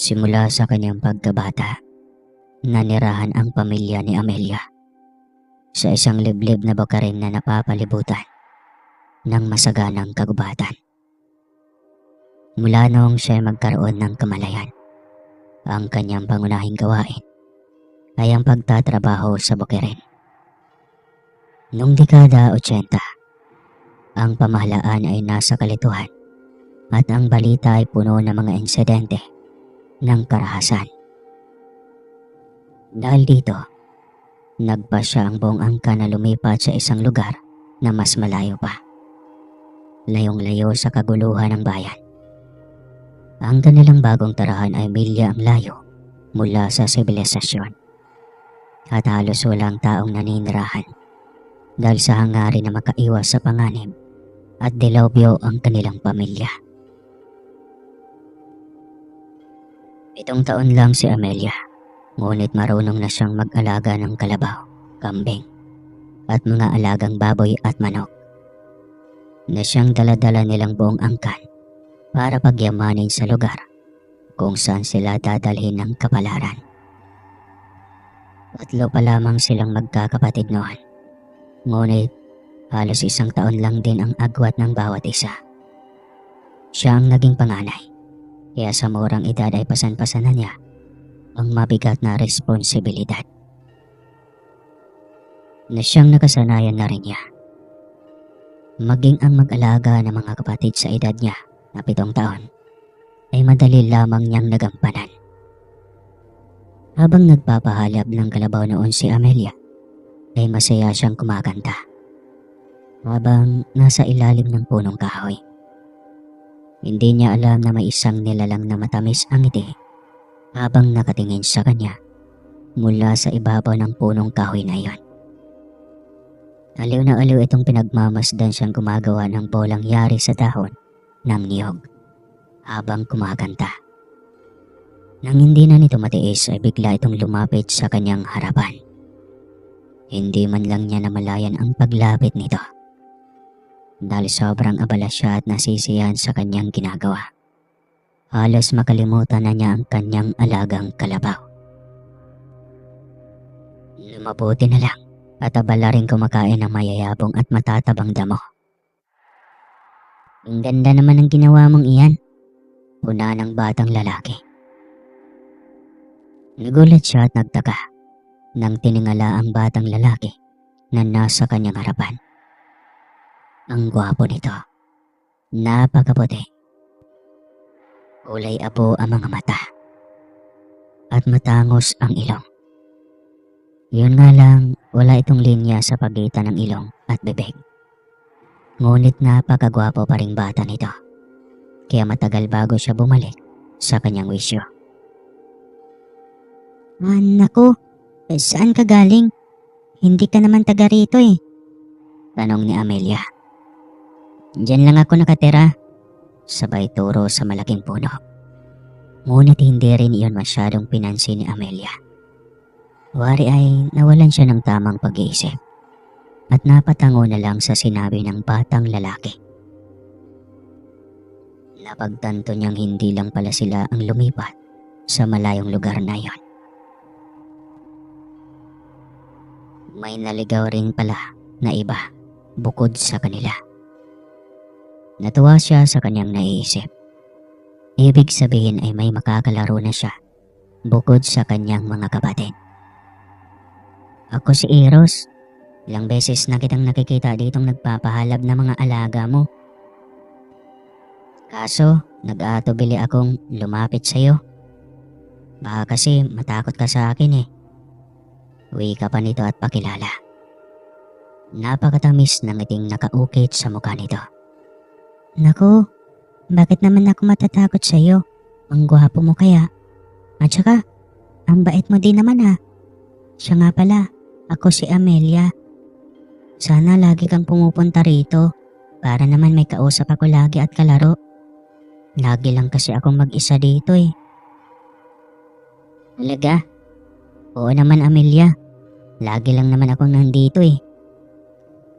Simula sa kanyang pagkabata, nanirahan ang pamilya ni Amelia sa isang liblib na bakarin na napapalibutan ng masaganang kagubatan. Mula noong siya magkaroon ng kamalayan, ang kanyang pangunahing gawain ay ang pagtatrabaho sa bukirin. Noong dekada 80, ang pamahalaan ay nasa kalituhan at ang balita ay puno ng mga insidente ng karahasan. Dahil dito, nagpasya ang buong angka na lumipat sa isang lugar na mas malayo pa. Layong-layo sa kaguluhan ng bayan. Ang kanilang bagong tirahan ay milya ang layo mula sa sibilisasyon. At halos walang taong naninirahan dahil sa hangarin na makaiwas sa panganib at dilobyo ang kanilang pamilya. 7 taon lang si Amelia, ngunit marunong na siyang mag-alaga ng kalabaw, kambing, at mga alagang baboy at manok na siyang daladala nilang buong angkan para pagyamanin sa lugar kung saan sila dadalhin ng kapalaran. 3 pa lamang silang magkakapatid noon, ngunit halos 1 taon lang din ang agwat ng bawat isa. Siya ang naging panganay, kaya sa murang edad ay pasan-pasan na niya ang mabigat na responsibilidad na siyang nakasanayan na rin niya. Maging ang mag-alaga ng mga kapatid sa edad niya na 7 taon ay madali lamang niyang nagampanan. Habang nagpapahalab ng kalabaw noon si Amelia, ay masaya siyang kumakanta habang nasa ilalim ng punong kahoy. Hindi niya alam na may isang nilalang na matamis ang ngiti habang nakatingin sa kanya mula sa ibabaw ng punong kahoy na iyon. Aliw na aliw itong pinagmamasdan siyang gumagawa ng bolang yari sa dahon ng niyog habang kumakanta. Nang hindi na nito matiis ay bigla itong lumapit sa kanyang harapan. Hindi man lang niya namalayan ang paglapit nito dahil sobrang abala siya at nasisiyahan sa kanyang ginagawa. Halos makalimutan na niya ang kanyang alagang kalabaw. Lumabuti na lang at abala rin kumakain ng mayayabong at matatabang damo. Ang ganda naman ng ginawa mong iyan, puna ng batang lalaki. Nagulat siya at nagtaka nang tiningala ang batang lalaki na nasa kanyang harapan. Ang gwapo nito, napakaputi. Kulay abo ang mga mata at matangos ang ilong. Yun nga lang, wala itong linya sa pagitan ng ilong at bibig. Ngunit napakagwapo pa ring bata nito, kaya matagal bago siya bumalik sa kanyang wisyo. Naku, saan ka galing? Hindi ka naman taga rito eh. Tanong ni Amelia. Diyan lang ako nakatira, sabay turo sa malaking puno. Ngunit hindi rin iyon masyadong pinansin ni Amelia. Wari ay nawalan siya ng tamang pag-iisip at napatango na lang sa sinabi ng batang lalaki. Napagtanto niyang hindi lang pala sila ang lumipat sa malayong lugar na iyon. May naligaw rin pala na iba bukod sa kanila. Natuwa siya sa kanyang naiisip. Ibig sabihin ay may makakalaro na siya bukod sa kanyang mga kapatid. Ako si Eros. Ilang beses na kitang nakikita ditong nagpapahalab ng mga alaga mo. Kaso, nag-aatubili akong lumapit sa'yo. Baka kasi matakot ka sa akin eh. Uwi ka pa nito at pakilala. Napakatamis ng ngiting nakaukit sa mukha nito. Naku, bakit naman ako matatakot sa'yo? Ang gwapo mo kaya. At saka, ang bait mo din naman ha. Siya nga pala, ako si Amelia. Sana lagi kang pumupunta rito para naman may kausap ako lagi at kalaro. Lagi lang kasi akong mag-isa dito eh. Talaga? Oo naman Amelia. Lagi lang naman akong nandito eh.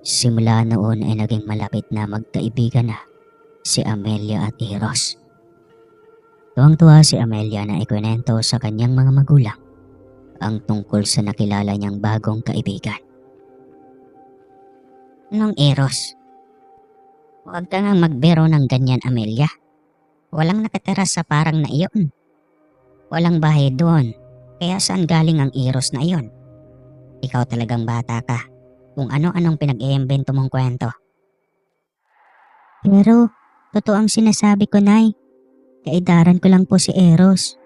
Simula noon ay naging malapit na magkaibigan na si Amelia at Eros. Tuwang-tuwa si Amelia na ikwento sa kanyang mga magulang ang tungkol sa nakilala niyang bagong kaibigan. Nung Eros, huwag ka ngang magbiro ng ganyan, Amelia. Walang nakatira sa parang na iyon. Walang bahay doon. Kaya saan galing ang Eros na iyon? Ikaw talagang bata ka. Kung ano-anong pinag-iimbento mong kwento. Pero, totoo ang sinasabi ko, Nay. Kaidaran ko lang po si Eros.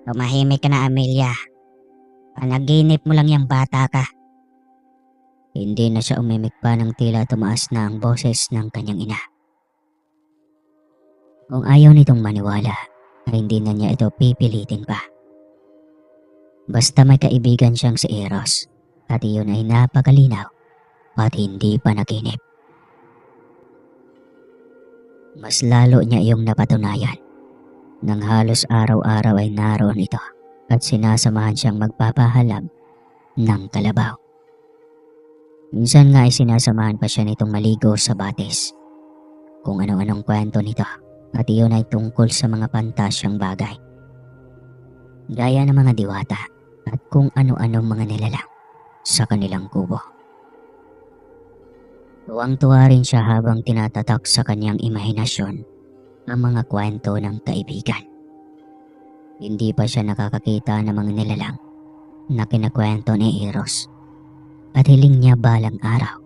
Tumahimik ka na, Amelia. Panaginip mo lang yung bata ka. Hindi na siya umimik pa ng tila tumaas na ang boses ng kanyang ina. Kung ayaw nitong maniwala, ay hindi na niya ito pipilitin pa. Basta may kaibigan siyang si Eros at iyon ay napakalinaw at hindi pa naginip. Mas lalo niya iyong napatunayan nang halos araw-araw ay naroon ito at sinasamahan siyang magpapahalab ng kalabaw. Minsan nga ay sinasamahan pa siya nitong maligo sa batis. Kung ano-anong kwento nito at iyon ay tungkol sa mga pantasyang bagay. Gaya ng mga diwata at kung ano-anong mga nilalang sa kanilang kubo. Tuwang-tuwa rin siya habang tinatatak sa kanyang imahinasyon ang mga kwento ng kaibigan. Hindi pa siya nakakakita ng mga nilalang na kinakwento ni Eros at hiling niya balang araw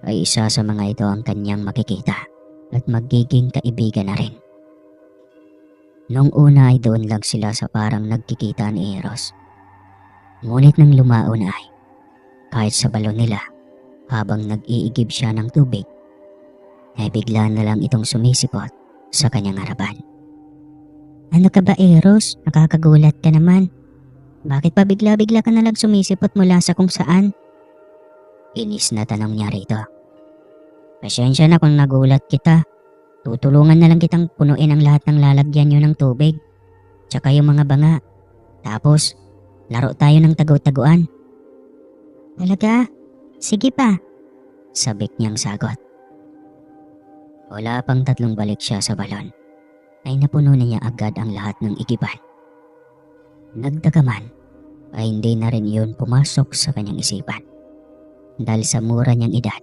ay isa sa mga ito ang kanyang makikita at magiging kaibigan na rin. Noong una ay doon lang sila sa parang nagkikita ni Eros. Ngunit nang lumaon ay, kahit sa balon nila, habang nag-iigib siya ng tubig, ay bigla na lang itong sumisipot sa kanyang harapan. Ano ka ba, Eros? Nakakagulat ka naman. Bakit pa bigla-bigla ka na lang sumisipot mula sa kung saan? Inis na tanong niya rito. Pasensya na kung nagulat kita. Tutulungan na lang kitang punuin ang lahat ng lalagyan niyo ng tubig. Tsaka yung mga banga. Tapos, laro tayo ng tagu-taguan. Talaga? Sige pa. Sabik niyang sagot. Wala pang 3 balik siya sa balon, ay napuno na niya agad ang lahat ng igiban. Nagtaka man, ay hindi na rin iyon pumasok sa kanyang isipan. Dahil sa mura niyang edad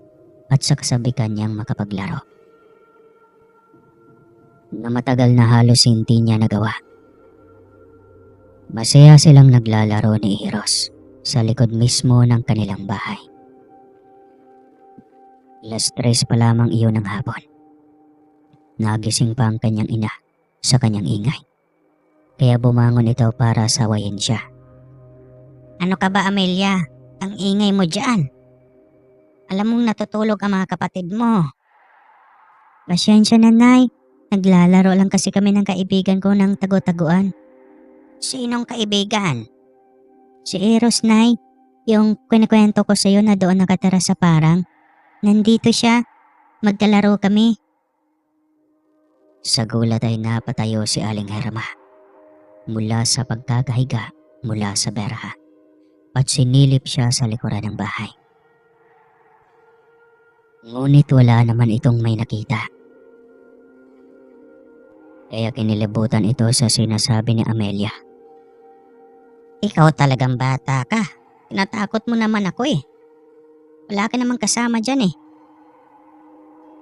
at sa kasabikan niyang makapaglaro. Na matagal na halos hindi niya nagawa. Masaya silang naglalaro ni Eros sa likod mismo ng kanilang bahay. 3:00 pa lamang iyon ng hapon. Nagising pa ang kanyang ina sa kanyang ingay. Kaya bumangon ito para sawayin siya. Ano ka ba, Amelia? Ang ingay mo dyan. Alam mong natutulog ang mga kapatid mo. Pasensya na, Nay. Naglalaro lang kasi kami ng kaibigan ko ng tagu-taguan. Sinong kaibigan? Si Eros, Nay. Yung kwento ko sa'yo na doon nakatira sa parang. Nandito siya. Magkalaro kami. Sa gulat ay napatayo si Aling Herma. Mula sa pagkakahiga mula sa berha. At sinilip siya sa likuran ng bahay. Ngunit wala naman itong may nakita. Kaya kinilabutan ito sa sinasabi ni Amelia. Ikaw talagang bata ka. Tinatakot mo naman ako eh. Wala ka namang kasama dyan eh.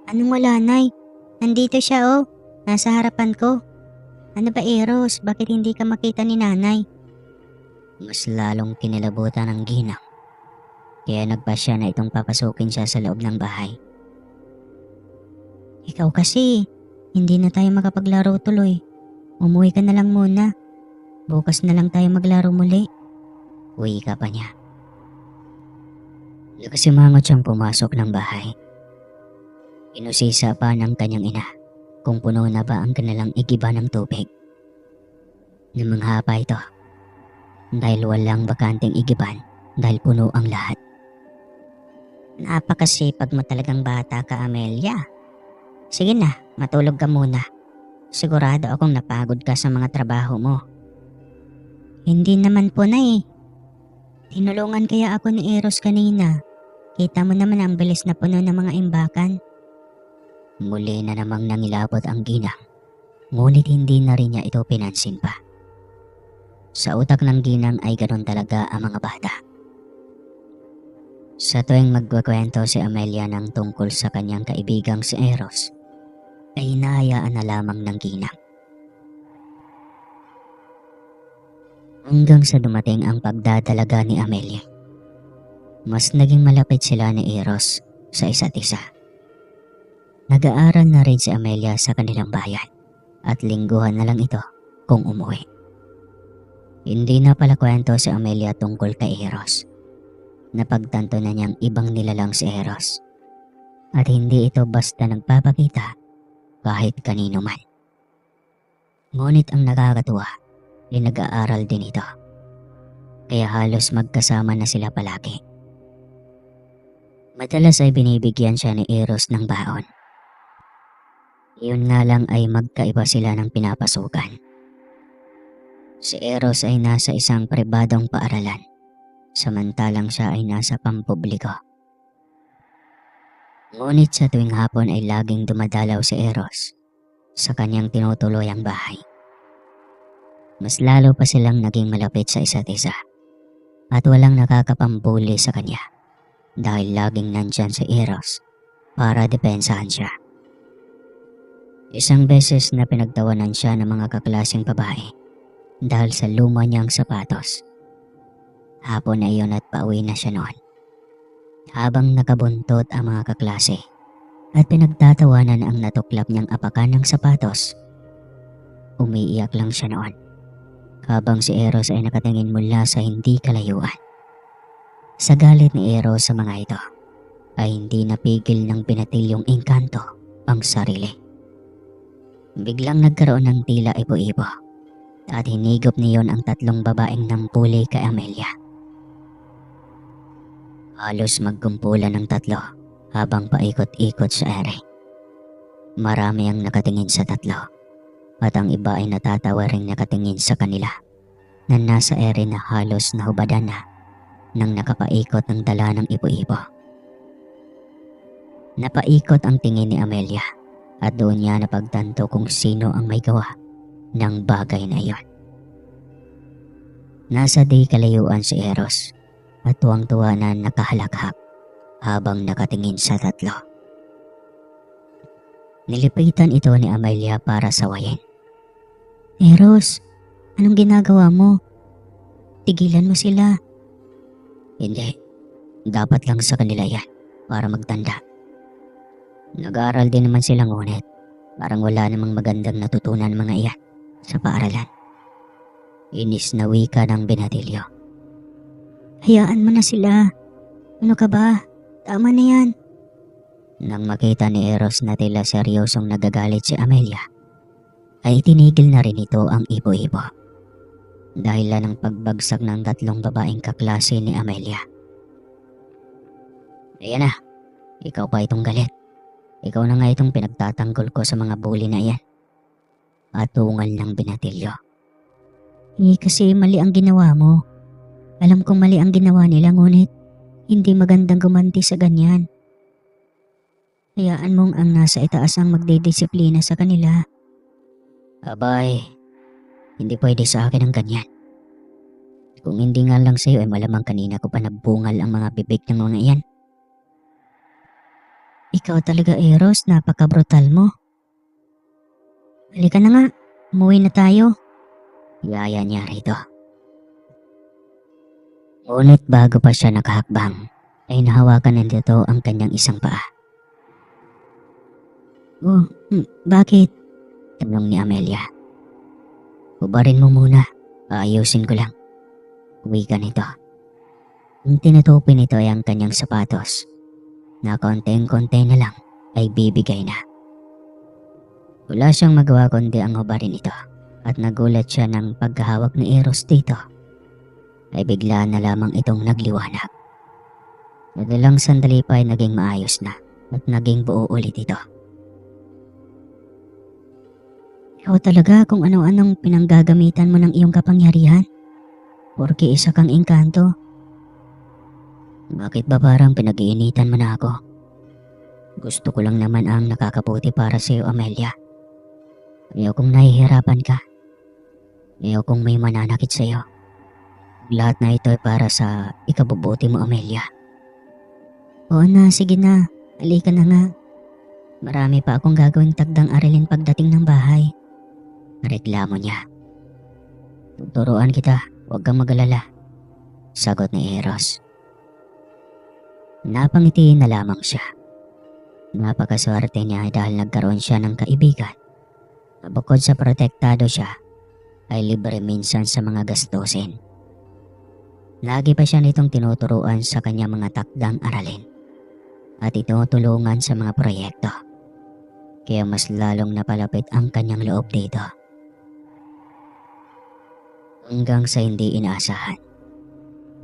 Anong wala, Nay? Nandito siya oh. Nasa harapan ko. Ano ba, Eros? Bakit hindi ka makita ni Nanay? Mas lalong kinilabutan ng ginang. Kaya nagpasya na itong papasukin siya sa loob ng bahay. Ikaw kasi, hindi na tayo makapaglaro tuloy. Umuwi ka na lang muna. Bukas na lang tayo maglaro muli. Uwi ka pa niya. Nakasimangot siyang pumasok ng bahay. Inusisa pa ng kanyang ina kung puno na ba ang kanilang igiba ng tubig. Namangha pa ito dahil walang bakanteng igiban dahil puno ang lahat. Napakasipag mo talagang bata ka, Amelia. Sige na, matulog ka muna. Sigurado akong napagod ka sa mga trabaho mo. Hindi naman po na eh. Tinulungan kaya ako ni Eros kanina. Kita mo naman ang bilis na puno ng mga imbakan. Muli na namang nangilabot ang ginang Ngunit hindi na rin niya ito pinansin pa. Sa utak ng ginang ay ganun talaga ang mga bata. Sa tuwing magkukwento si Amelia ng tungkol sa kanyang kaibigang si Eros, ay hinahayaan na lamang ng ginang. Hanggang sa dumating ang pagdadalaga ni Amelia. Mas naging malapit sila ni Eros sa isa't isa. Nag-aaral na rin si Amelia sa kanilang bayan at lingguhan na lang ito kung umuwi. Hindi na pala kwento si Amelia tungkol kay Eros. Napagtanto na niyang ibang nilalang si Eros at hindi ito basta nagpapakita kahit kanino man. Ngunit ang nakakatuwa ay nag-aaral din ito. Kaya halos magkasama na sila palagi. Madalas ay binibigyan siya ni Eros ng baon. Iyon nga lang ay magkaiba sila ng pinapasukan. Si Eros ay nasa isang pribadong paaralan, samantalang siya ay nasa pampubliko. Ngunit sa tuwing hapon ay laging dumadalaw si Eros sa kanyang tinutuluyang bahay. Mas lalo pa silang naging malapit sa isa't isa at walang nakakapambuli sa kanya dahil laging nandyan si Eros para depensahan siya. Isang beses na pinagtawanan siya ng mga kaklaseng babae dahil sa luma niyang sapatos. Hapon na iyon at pauwi na siya noon. Habang nakabuntot ang mga kaklase at pinagtatawanan ang natuklap niyang apakan ng sapatos, umiiyak lang siya noon habang si Eros ay nakatingin mula sa hindi kalayuan. Sa galit ni Eros sa mga ito ay hindi napigil ng binatilyong engkanto ang sarili. Biglang nagkaroon ng tila ibo-ibo at hinigop niyon ang tatlong babaeng nampuli kay Amelia. Halos magkumpulan ng tatlo habang paikot-ikot sa ere. Marami ang nakatingin sa tatlo at ang iba ay natatawa ring nakatingin sa kanila na nasa ere na halos nahubadan na nang nakapaikot ng dala ng ibo-ibo. Napaikot ang tingin ni Amelia at doon niya napagtanto kung sino ang may gawa ng bagay na iyon. Nasa di kalayuan si Eros at tuwang-tuwa na nakahalakhak habang nakatingin sa tatlo. Nilipitan ito ni Amelia para sawayin. Eros, anong ginagawa mo? Tigilan mo sila. Hindi, dapat lang sa kanila yan para magtanda. Nag-aaral din naman sila ngunit parang wala namang magandang natutunan mga iyan sa paaralan. Inis na wika ng binatilyo. Hayaan mo na sila. Ano ka ba? Tama na yan. Nang makita ni Eros na tila seryosong nagagalit si Amelia, ay tinigil na rin ito ang ibo-ibo. Dahilan ng pagbagsak ng tatlong babaeng kaklase ni Amelia. Ayan na, ikaw pa itong galit. Ikaw na nga itong pinagtatanggol ko sa mga bully na iyan. Atungal ng binatilyo. Kasi mali ang ginawa mo. Alam kong mali ang ginawa nila ngunit hindi magandang gumanti sa ganyan. Hayaan mong ang nasa itaas ang magdidisiplina sa kanila. Abay, hindi pwede sa akin ang ganyan. Kung hindi nga lang sa'yo ay malamang kanina ko pa nabungal ang mga bibig ng mga iyan. Ikaw talaga, Eros, napaka-brutal mo. Halika na nga, umuwi na tayo. Yaya niya rito. Ngunit bago pa siya nakahakbang, ay nahawakan na dito ang kanyang isang paa. Oh, bakit? Tanong ni Amelia. Hubarin mo muna, aayusin ko lang. Uwi ka nito. Ang tinutupi nito ay ang kanyang sapatos, na konting-konti na lang ay bibigay na. Wala siyang magawa kundi ang hubarin ito at nagulat siya ng paghahawak ni Eros dito ay bigla na lamang itong nagliwanag. Nadalang sandali pa ay naging maayos na at naging buo ulit ito. Ikaw talaga kung ano-anong pinanggagamitan mo ng iyong kapangyarihan. Porke isa kang engkanto. Bakit ba parang pinag-iinitan mo na ako? Gusto ko lang naman ang nakakabuti para sa iyo, Amelia. Ayokong nahihirapan ka. Ayokong may mananakit sa'yo. Lahat na ito ay para sa ikabubuti mo, Amelia. Oo na, sige na. Halika na nga. Marami pa akong gagawing tagdang aralin pagdating ng bahay. Reklamo niya. Tuturuan kita, huwag kang mag-alala. Sagot ni Eros. Napangiti na lamang siya. Napakaswerte niya dahil nagkaroon siya ng kaibigan. Bukod sa protektado siya, ay libre minsan sa mga gastusin. Lagi pa siya nitong tinuturuan sa kanyang mga takdang aralin at itutulungan sa mga proyekto. Kaya mas lalong napalapit ang kanyang loob dito. Hanggang sa hindi inaasahan,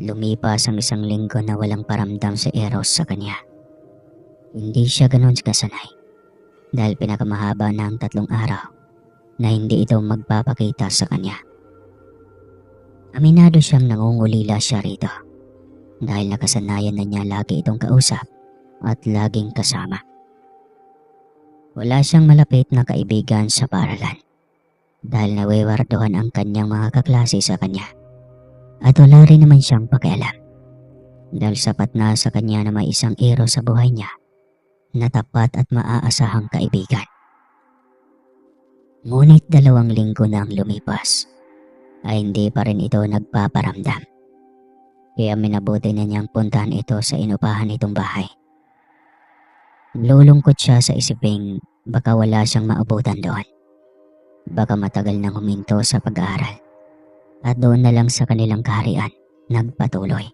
lumipas ang 1 linggo na walang paramdam si Eros sa kanya. Hindi siya ganoon kasanay dahil pinakamahaba na ang 3 araw na hindi ito magpapakita sa kanya. Aminado siyang nangungulila siya rito dahil nakasanayan na niya lagi itong kausap at laging kasama. Wala siyang malapit na kaibigan sa paaralan dahil nawewarduhan ang kanyang mga kaklase sa kanya at wala rin naman siyang pakialam dahil sapat na sa kanya na may isang Eros sa buhay niya na tapat at maaasahang kaibigan. Ngunit 2 linggo na ang lumipas ay hindi pa rin ito nagpaparamdam. Kaya minabuti na niyang puntahan ito sa inupahan nitong bahay. Lulungkot siya sa isiping baka wala siyang maabutan doon. Baka matagal nang huminto sa pag-aaral at doon na lang sa kanilang kaharian nagpatuloy.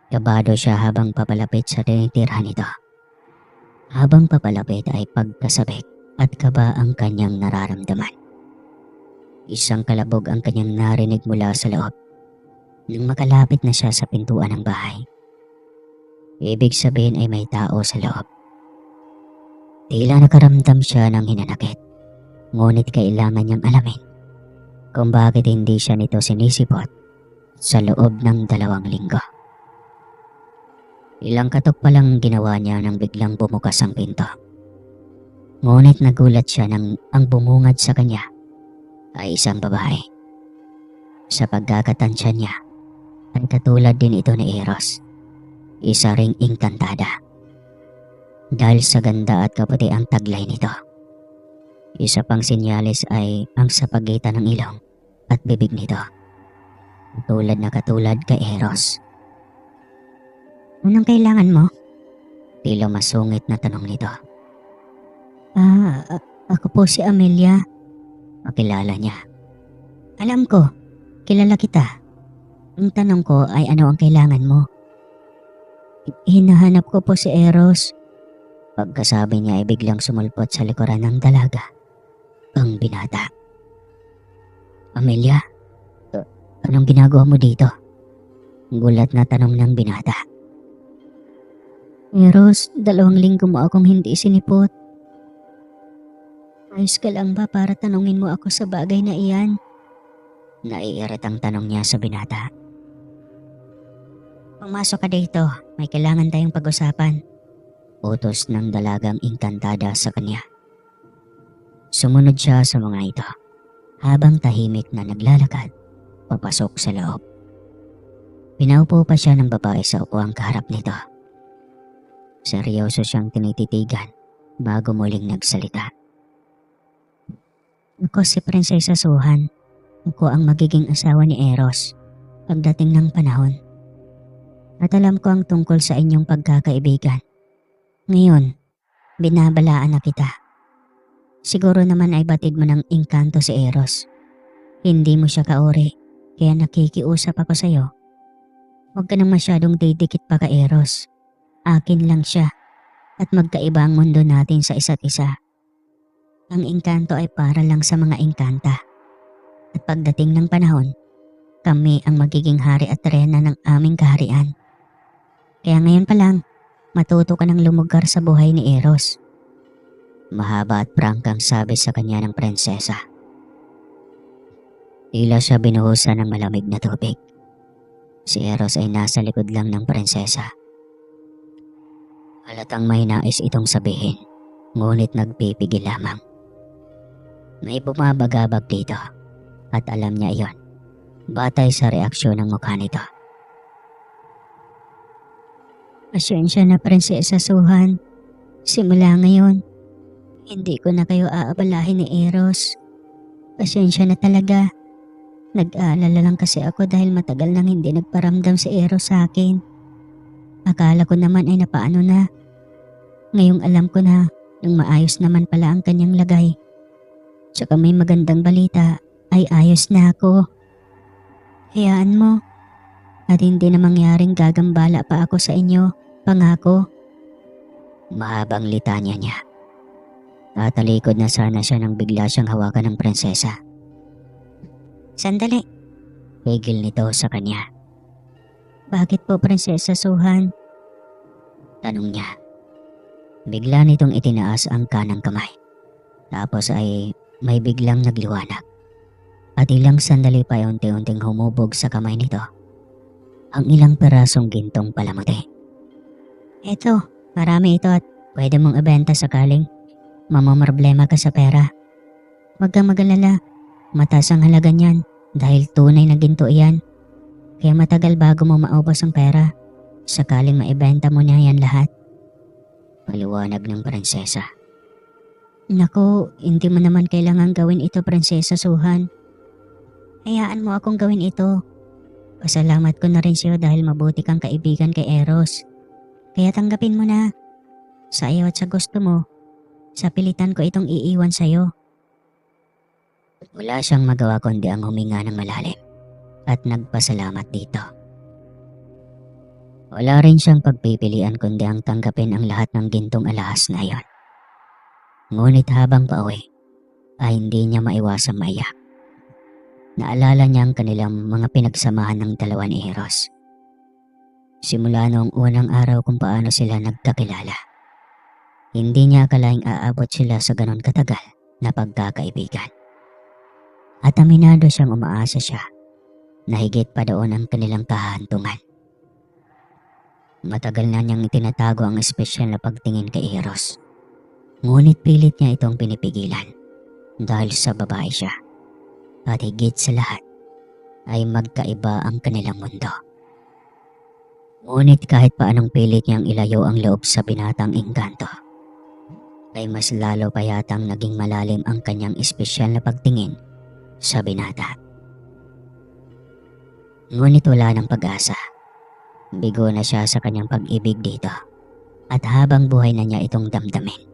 Kabado siya habang papalapit sa tinitirhan nito. Habang papalapit ay pagkasabik at kaba ang kanyang nararamdaman. Isang kalabog ang kanyang narinig mula sa loob nang makalapit na siya sa pintuan ng bahay. Ibig sabihin ay may tao sa loob. Tila nakaramdam siya ng hinanakit, ngunit kailangan niyang alamin kung bakit hindi siya nito sinisipot sa loob ng 2 linggo. Ilang katok pa lang ginawa niya nang biglang bumukas ang pinto. Ngunit nagulat siya nang ang bumungad sa kanya ay isang babae. Sa pagkakatansya niya, ay katulad din ito ni Eros. Isa ring engkantada. Dahil sa ganda at kaputi ang taglay nito. Isa pang sinyalis ay ang sa pagitan ng ilong at bibig nito. Katulad kay Eros. Anong kailangan mo? Tila masungit na tanong nito. Ako po si Amelia. Makilala niya. Alam ko, kilala kita. Ang tanong ko ay ano ang kailangan mo? Hinahanap ko po si Eros. Pagkasabi niya ay biglang sumulpot sa likuran ng dalaga ang binata. Amelia, anong ginagawa mo dito? Gulat na tanong ng binata. Eros, 2 linggo mo akong hindi sinipot. Ayos ka lang ba para tanungin mo ako sa bagay na iyan? Naiirit ang tanong niya sa binata. Pumasok ka dito, may kailangan tayong pag-usapan. Utos ng dalagang engkantada sa kanya. Sumunod siya sa mga ito habang tahimik na naglalakad papasok sa loob. Pinaupo pa siya ng babae sa upuang kaharap nito. Seryoso siyang tinititigan bago muling nagsalita. Ako si Prinsesa Suhan. Ako ang magiging asawa ni Eros pagdating ng panahon. At alam ko ang tungkol sa inyong pagkakaibigan. Ngayon, binabalaan na kita. Siguro naman ay batid mo ng engkanto si Eros. Hindi mo siya kauri, kaya nakikiusap ako sa'yo. Huwag ka nang masyadong didikit pa ka Eros. Akin lang siya at magkaiba ang mundo natin sa isa't isa. Ang engkanto ay para lang sa mga engkanta. At pagdating ng panahon, kami ang magiging hari at reyna ng aming kaharian. Kaya ngayon pa lang, matuto ka ng lumugar sa buhay ni Eros. Mahaba at prangkang sabi sa kanya ng prinsesa. Tila siya binuhusan ng malamig na tubig. Si Eros ay nasa likod lang ng prinsesa. Halatang may nais itong sabihin, ngunit nagpipigil lamang. May bumabagabag dito at alam niya iyon batay sa reaksyon ng mukha nito. Pasensya na, Prinsesa Suhan. Simula ngayon, hindi ko na kayo aabalahin ni Eros. Pasensya na talaga. Nag-aalala lang kasi ako dahil matagal nang hindi nagparamdam si Eros sa akin. Akala ko naman ay napaano na. Ngayong alam ko na nang maayos naman pala ang kanyang lagay. Tsaka may magandang balita ay ayos na ako. Hayaan mo. At hindi na mangyaring gagambala pa ako sa inyo. Pangako. Mahabang litanya niya. Tatalikod na sana siya nang bigla siyang hawakan ng prinsesa. Sandali. Pigil nito sa kanya. Bakit po, Prinsesa Suhan? Tanong niya. Bigla nitong itinaas ang kanang kamay. Tapos ay may biglang nagliwanag. At ilang sandali pa ay unti-unting humubog sa kamay nito ang ilang perasong gintong palamuti. Eto, marami ito at pwede mong ibenta sakaling mamamroblema ka sa pera. Huwag kang mag-alala, mataas ang halaga niyan dahil tunay na ginto iyan. Kaya matagal bago mo maubos ang pera sakaling maibenta mo niya yan lahat. Paliwanag ng prinsesa. Naku, hindi mo naman kailangan gawin ito, Prinsesa Suhan. Hayaan mo akong gawin ito. Pasalamat ko na rin sa'yo dahil mabuti kang kaibigan kay Eros. Kaya tanggapin mo na. Sa iyo at sa gusto mo, sa pilitan ko itong iiwan sa'yo. Wala siyang magawa kundi ang huminga ng malalim at nagpasalamat dito. Wala rin siyang pagpipilian kundi ang tanggapin ang lahat ng gintong alahas na iyon. Ngunit habang pauwi, ay hindi niya maiwasang maiyak. Naalala niya ang kanilang mga pinagsamahan ng dalawa ni Eros. Simula noong unang araw kung paano sila nagkakilala. Hindi niya akalaing aabot sila sa ganon katagal na pagkakaibigan. At aminado siyang umaasa siya na higit pa doon ang kanilang kahantungan. Matagal na niyang itinatago ang espesyal na pagtingin kay Eros. Ngunit pilit niya itong pinipigilan dahil sa babae siya. At higit sa lahat ay magkaiba ang kanilang mundo. Ngunit kahit paanong pilit niyang ilayo ang loob sa binatang engkanto, ay mas lalo pa yatang naging malalim ang kanyang espesyal na pagtingin sa binata. Ngunit wala ng pag-asa. Bigo na siya sa kanyang pag-ibig dito at habang buhay na niya itong damdamin.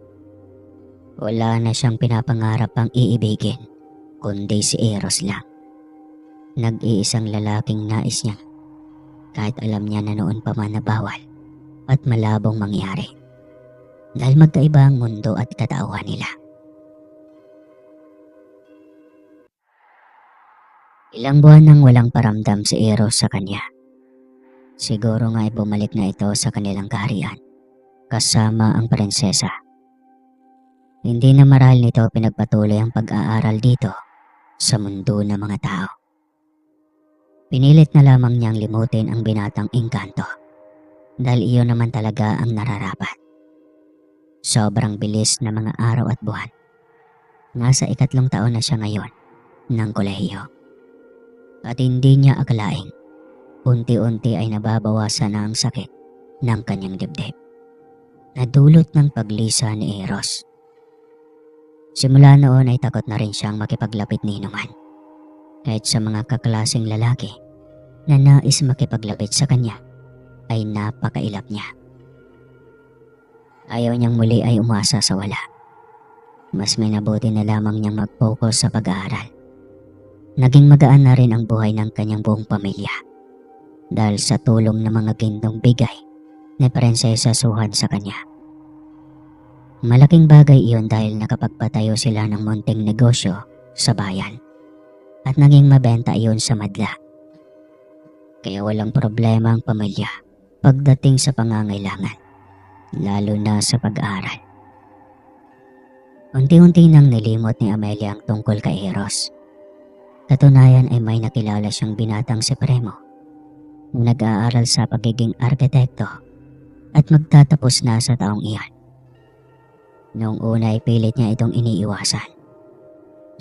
Wala na siyang pinapangarap pang iibigin kundi si Eros lang. Nag-iisang lalaking nais niya kahit alam niya na noon pa man na bawal at malabong mangyari dahil magkaiba ang mundo at katauhan nila. Ilang buwan nang walang paramdam si Eros sa kanya. Siguro nga ay bumalik na ito sa kanilang kaharian kasama ang prinsesa. Hindi na marahil nito pinagpatuloy ang pag-aaral dito sa mundo ng mga tao. Pinilit na lamang niyang limutin ang binatang engkanto dahil iyon naman talaga ang nararapat. Sobrang bilis na mga araw at buwan. Nasa 3 taon na siya ngayon ng kolehiyo. At hindi niya akalaing unti-unti ay nababawasan na ang sakit ng kanyang dibdib na dulot ng paglisa ni Eros. Simula noon ay takot na rin siyang makipaglapit ni Inuman. Kahit sa mga kaklaseng lalaki na nais makipaglapit sa kanya ay napakailap niya. Ayaw niyang muli ay umasa sa wala. Mas minabuti na lamang niyang mag-focus sa pag-aaral. Naging magaan na rin ang buhay ng kanyang buong pamilya dahil sa tulong ng mga gintong bigay ni Prinsesa Suhan sa kanya. Malaking bagay iyon dahil nakapagpatayo sila ng munting negosyo sa bayan at naging mabenta iyon sa madla. Kaya walang problema ang pamilya pagdating sa pangangailangan, lalo na sa pag-aaral. Unti-unti nang nilimot ni Amelia ang tungkol kay Eros. Katunayan ay may nakilala siyang binatang si Premo na nag-aaral sa pagiging arkitekto at magtatapos na sa taong iyan. Noong una ay pilit niya itong iniiwasan.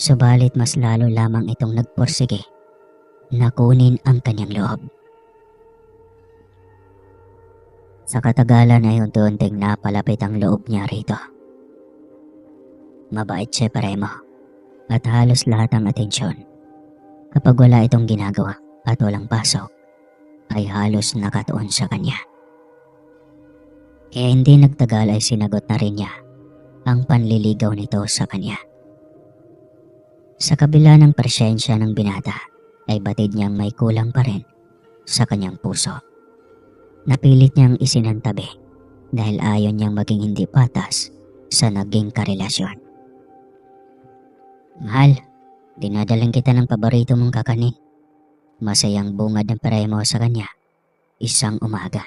Subalit mas lalo lamang itong nagpursige na kunin ang kanyang loob. Sa katagalan ay unti-unting napalapit ang loob niya rito. Mabait si Premo at halos lahat ng atensyon kapag wala itong ginagawa at walang pasok ay halos nakatuon sa kanya. Kaya hindi nagtagal ay sinagot na rin niya ang panliligaw nito sa kanya. Sa kabila ng presensya ng binata ay batid niyang may kulang pa rin sa kanyang puso. Napilit niyang isinantabi dahil ayaw niyang maging hindi patas sa naging karelasyon. Mahal, dinadalang kita ng paborito mong kakanin. Masayang bungad ng Premo sa kanya isang umaga.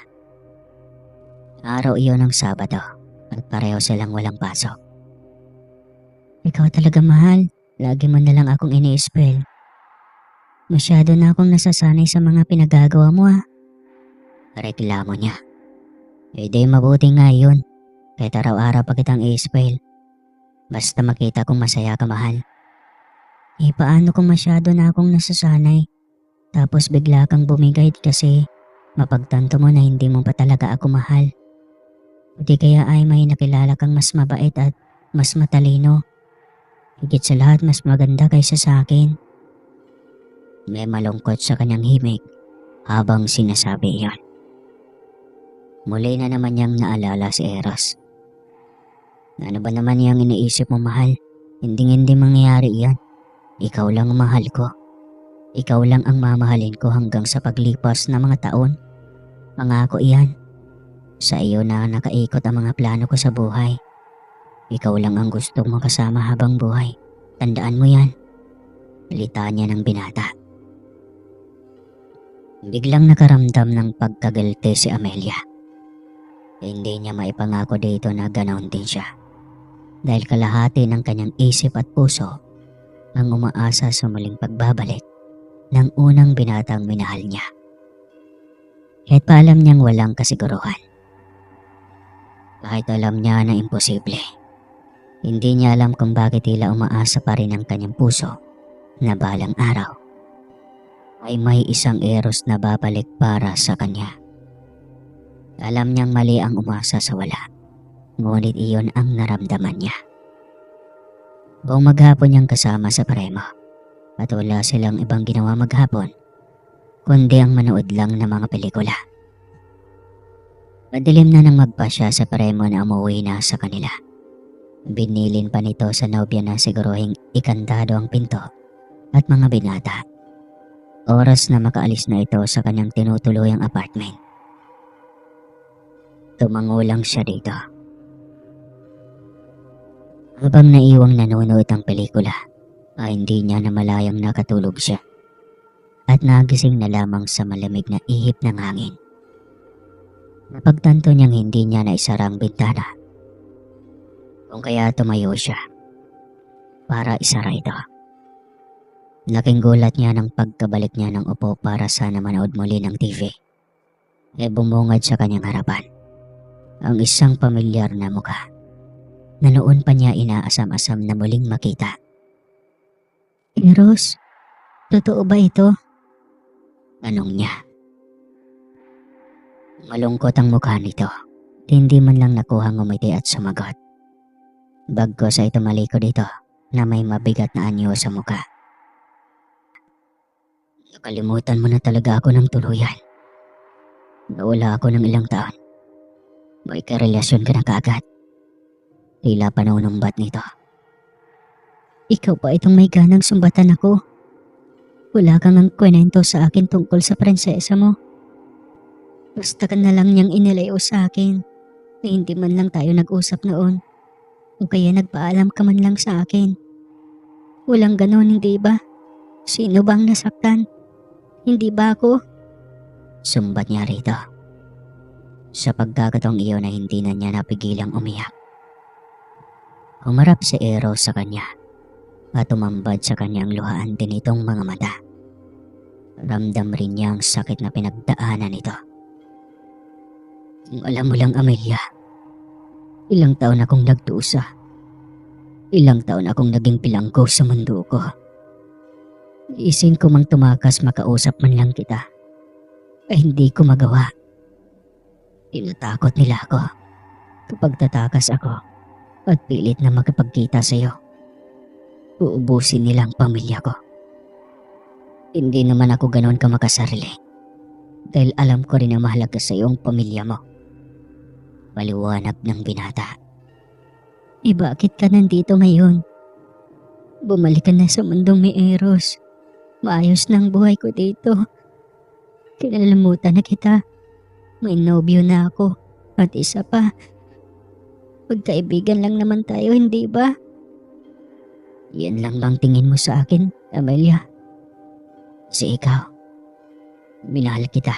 Araw iyon ng Sabado at pareho silang walang pasok. Ikaw talaga mahal, lagi mo na lang akong ini-spell. Masyado na akong nasasanay sa mga pinagagawa mo Reklamo niya. Di mabuti nga yun, kahit araw-araw pa kitang i-spell. Basta makita kong masaya ka mahal. Paano kung masyado na akong nasasanay, tapos bigla kang bumigay kasi mapagtanto mo na hindi mo pa talaga ako mahal. Di kaya ay may nakilala kang mas mabait at mas matalino. Higit sa lahat mas maganda kaysa sa akin. May malungkot sa kanyang himig habang sinasabi iyon. Muli na naman niyang naalala si Eros. Ano ba naman yung iniisip mo mahal? Hindi mangyayari iyan. Ikaw lang ang mahal ko. Ikaw lang ang mamahalin ko hanggang sa paglipas ng mga taon. Pangako iyan. Sa iyo na nakaikot ang mga plano ko sa buhay. Ikaw lang ang gusto mo kasama habang buhay. Tandaan mo yan. Salita niya ng binata. Biglang nakaramdam ng pagkagalite si Amelia. Hindi niya maipangako dito na ganoon din siya. Dahil kalahati ng kanyang isip at puso ang umaasa sa muling pagbabalik ng unang binatang minahal niya. Kahit pa alam niyang walang kasiguruhan. Kahit alam niya na imposible. Hindi niya alam kung bakit tila umaasa pa rin ang kanyang puso na balang araw ay may isang Eros na babalik para sa kanya. Alam niyang mali ang umasa sa wala, ngunit iyon ang naramdaman niya. Buong maghapon niyang kasama sa Premo at wala silang ibang ginawa maghapon kundi ang manood lang ng mga pelikula. Madilim na nang magpasya sa Premo na umuwi na sa kanila. Binilin pa nito sa nobya na siguruhing ikandado ang pinto at mga binata. Oras na makaalis na ito sa kanyang tinutuluyang apartment. Tumango lang siya dito. Habang naiwang nanonood ang pelikula, ay hindi niya namalayang nakatulog siya at nagising na lamang sa malamig na ihip ng hangin. Napagtanto niyang hindi niya naisara ang bintana. Kung kaya tumayo siya para isara ito. Laking gulat niya nang pagkabalik niya ng upo para sana manood muli ng TV. Bumungad sa kanyang harapan ang isang pamilyar na mukha na noon pa niya inaasam-asam na muling makita. Eros, totoo ba ito? Tanong niya. Malungkot ang mukha nito. Hindi man lang nakuhang ngumiti at sumagot. Bagkus ay tumaliko dito na may mabigat na anyo sa mukha. Nakalimutan mo na talaga ako ng tuluyan. Nawala ako ng ilang taon. May karelasyon ka na kaagad. Tila panunumbat nito. Ikaw pa itong may ganang sumbatan ako. Wala kang ang kwento sa akin tungkol sa prinsesa mo. Basta ka na lang niyang inilayo sa akin na hindi man lang tayo nag-usap noon. O kaya nagpaalam ka man lang sa akin. Walang ganon, hindi ba? Sino bang nasaktan? Hindi ba ako? Sumbat niya rito. Sa pagkakataong iyon na hindi na niya napigilang umiyak. Humarap si Eros sa kanya at tumambad sa kanyang luhaan din itong mga mata. Ramdam rin niya ang sakit na pinagdaanan nito. Kung alam mo lang, Amelia, ilang taon akong nagdusa. Ilang taon akong naging bilanggo sa mundo ko. Ising ko mang tumakas makausap man lang kita, ay hindi ko magawa. Tinatakot nila ako kapag tatakas ako at pilit na makipagkita sa iyo. Uubusin nila ang pamilya ko. Hindi naman ako ganoon ka makasarili dahil alam ko rin na mahalaga sa iyong pamilya mo. Paliwanag ng binata. Bakit ka nandito ngayon? Bumalik ka na sa mundong may Eros. Maayos na ang buhay ko dito. Kinalimutan na kita. May nobyo na ako. At isa pa, magkaibigan lang naman tayo, hindi ba? Yan lang bang tingin mo sa akin, Amelia? Kasi ikaw, minahal kita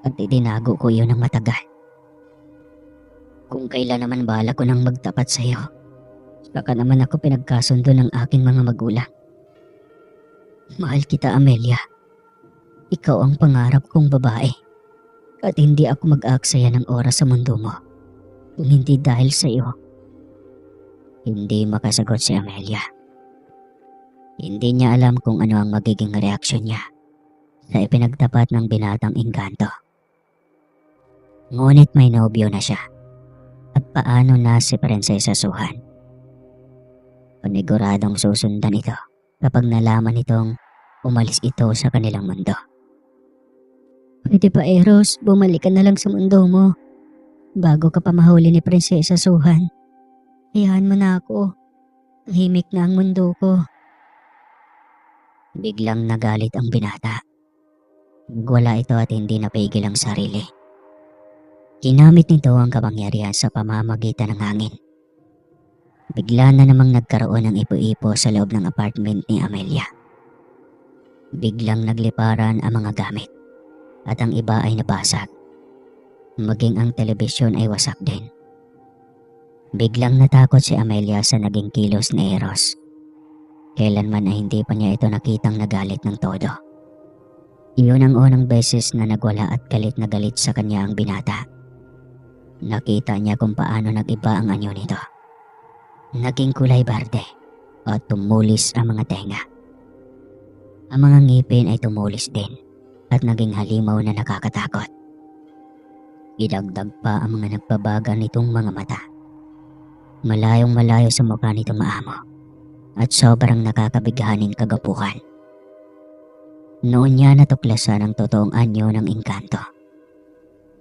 at itinago ko iyon ng matagal. Kung kailan naman bala ko nang magtapat sa iyo, saka naman ako pinagkasundo ng aking mga magulang. Mahal kita, Amelia. Ikaw ang pangarap kong babae. At hindi ako mag-aaksaya ng oras sa mundo mo kung hindi dahil sa iyo. Hindi makasagot si Amelia. Hindi niya alam kung ano ang magiging reaksyon niya sa ipinagtapat ng binatang engkanto. Ngunit may nobyo na siya. At paano na si Prinsesa Suhan? Paniguradong susundan ito kapag nalaman nitong umalis ito sa kanilang mundo. Pwede ba, Eros, bumalik ka na lang sa mundo mo bago ka pa mahuli ni Prinsesa Suhan? Hayaan mo na ako. Tahimik na ang mundo ko. Biglang nagalit ang binata. Nagwala ito at hindi napigil ang sarili. Ginamit nito ang kapangyarihan sa pamamagitan ng hangin. Bigla na namang nagkaroon ng ipo-ipo sa loob ng apartment ni Amelia. Biglang nagliparan ang mga gamit at ang iba ay nabasag. Maging ang telebisyon ay wasak din. Biglang natakot si Amelia sa naging kilos ni Eros. Kailanman ay hindi pa niya ito nakitang nagalit ng todo. Iyon ang unang beses na nagwala at galit na galit sa kanya ang binata. Nakita niya kung paano nag-iba ang anyo nito. Naging kulay barde at tumulis ang mga tenga. Ang mga ngipin ay tumulis din at naging halimaw na nakakatakot. Idagdag pa ang mga nagbabaga nitong mga mata. Malayong malayo sa mukha nito maamo at sobrang nakakabighaning kagapuhan. Noon niya natuklasan ang totoong anyo ng engkanto.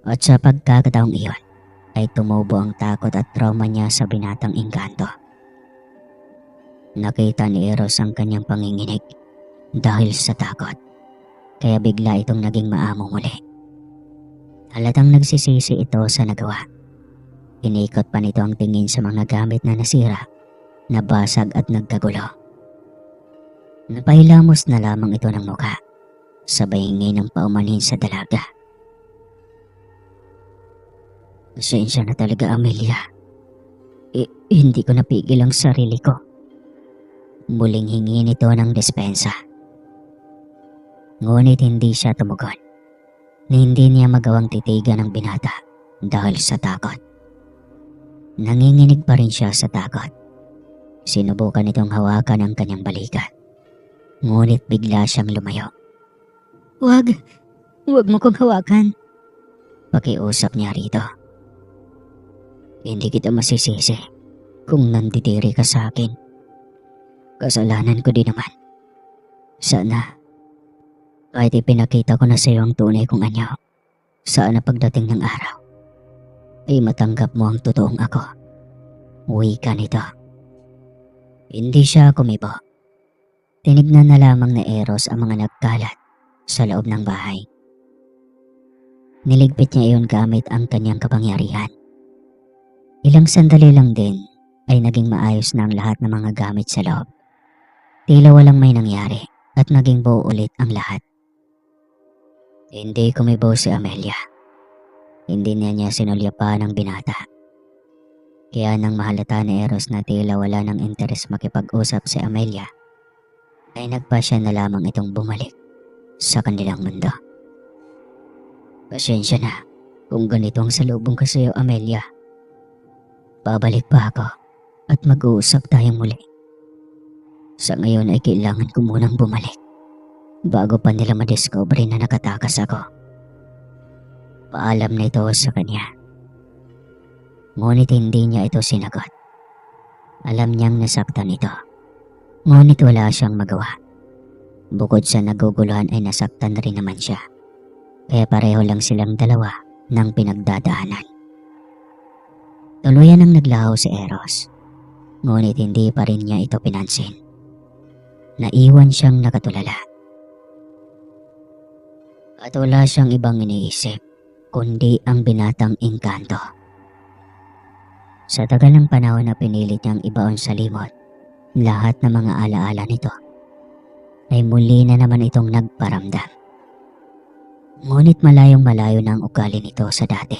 At sa pagkakataong iyon, ay tumubo ang takot at trauma niya sa binatang engkanto. Nakita ni Eros ang kanyang panginginig dahil sa takot, kaya bigla itong naging maamo muli. Halatang nagsisisi ito sa nagawa. Inikot pa nito ang tingin sa mga gamit na nasira, nabasag at nagkagulo. Napailamos na lamang ito ng mukha, sabay hingi ng paumanhin sa dalaga. Pasensya na talaga, Amelia. Hindi ko napigil ang sarili ko. Muling hingi nito ng dispensa. Ngunit hindi siya tumugon, na hindi niya magawang titigan ang binata dahil sa takot. Nanginginig pa rin siya sa takot. Sinubukan nitong hawakan ang kanyang balikat. Ngunit bigla siyang lumayo. Huwag mo kong hawakan. Pakiusap niya rito. Hindi kita masisisi kung nanditiri ka sa akin. Kasalanan ko din naman. Sana, kahit ipinakita ko na sa iyo ang tunay kong anyo, sana pagdating ng araw, ay matanggap mo ang totoong ako. Wika nito. Hindi siya kumibo. Tinignan na lamang ni Eros ang mga nagkalat sa loob ng bahay. Niligpit niya iyon gamit ang kanyang kapangyarihan. Ilang sandali lang din ay naging maayos na ang lahat ng mga gamit sa loob. Tila walang may nangyari at naging buo ulit ang lahat. Hindi kumibo si Amelia. Hindi niya sinulyapan ang binata. Kaya nang mahalata ni Eros na tila wala ng interes makipag-usap si Amelia, ay nagpasya na lamang itong bumalik sa kanilang mundo. Pasensya na kung ganito ang salubong ko sa iyo, Amelia. Babalik pa ako at mag-uusap tayong muli. Sa ngayon ay kailangan ko munang bumalik bago pa nila madiscover na nakatakas ako. Paalam na ito sa kanya. Ngunit hindi niya ito sinagot. Alam niyang nasaktan ito. Ngunit wala siyang magawa. Bukod sa naguguluhan ay nasaktan rin naman siya. Kaya pareho lang silang dalawa ng pinagdadaanan. Tuluyan ang naglaho si Eros. Ngunit hindi pa rin niya ito pinansin. Naiwan siyang nakatulala. At wala siyang ibang iniisip kundi ang binatang engkanto. Sa tagal ng panahon na pinilit niyang ibaon sa limot lahat ng mga alaala nito, ay muli na naman itong nagparamdam. Ngunit malayong malayo na ang ugali nito sa dati.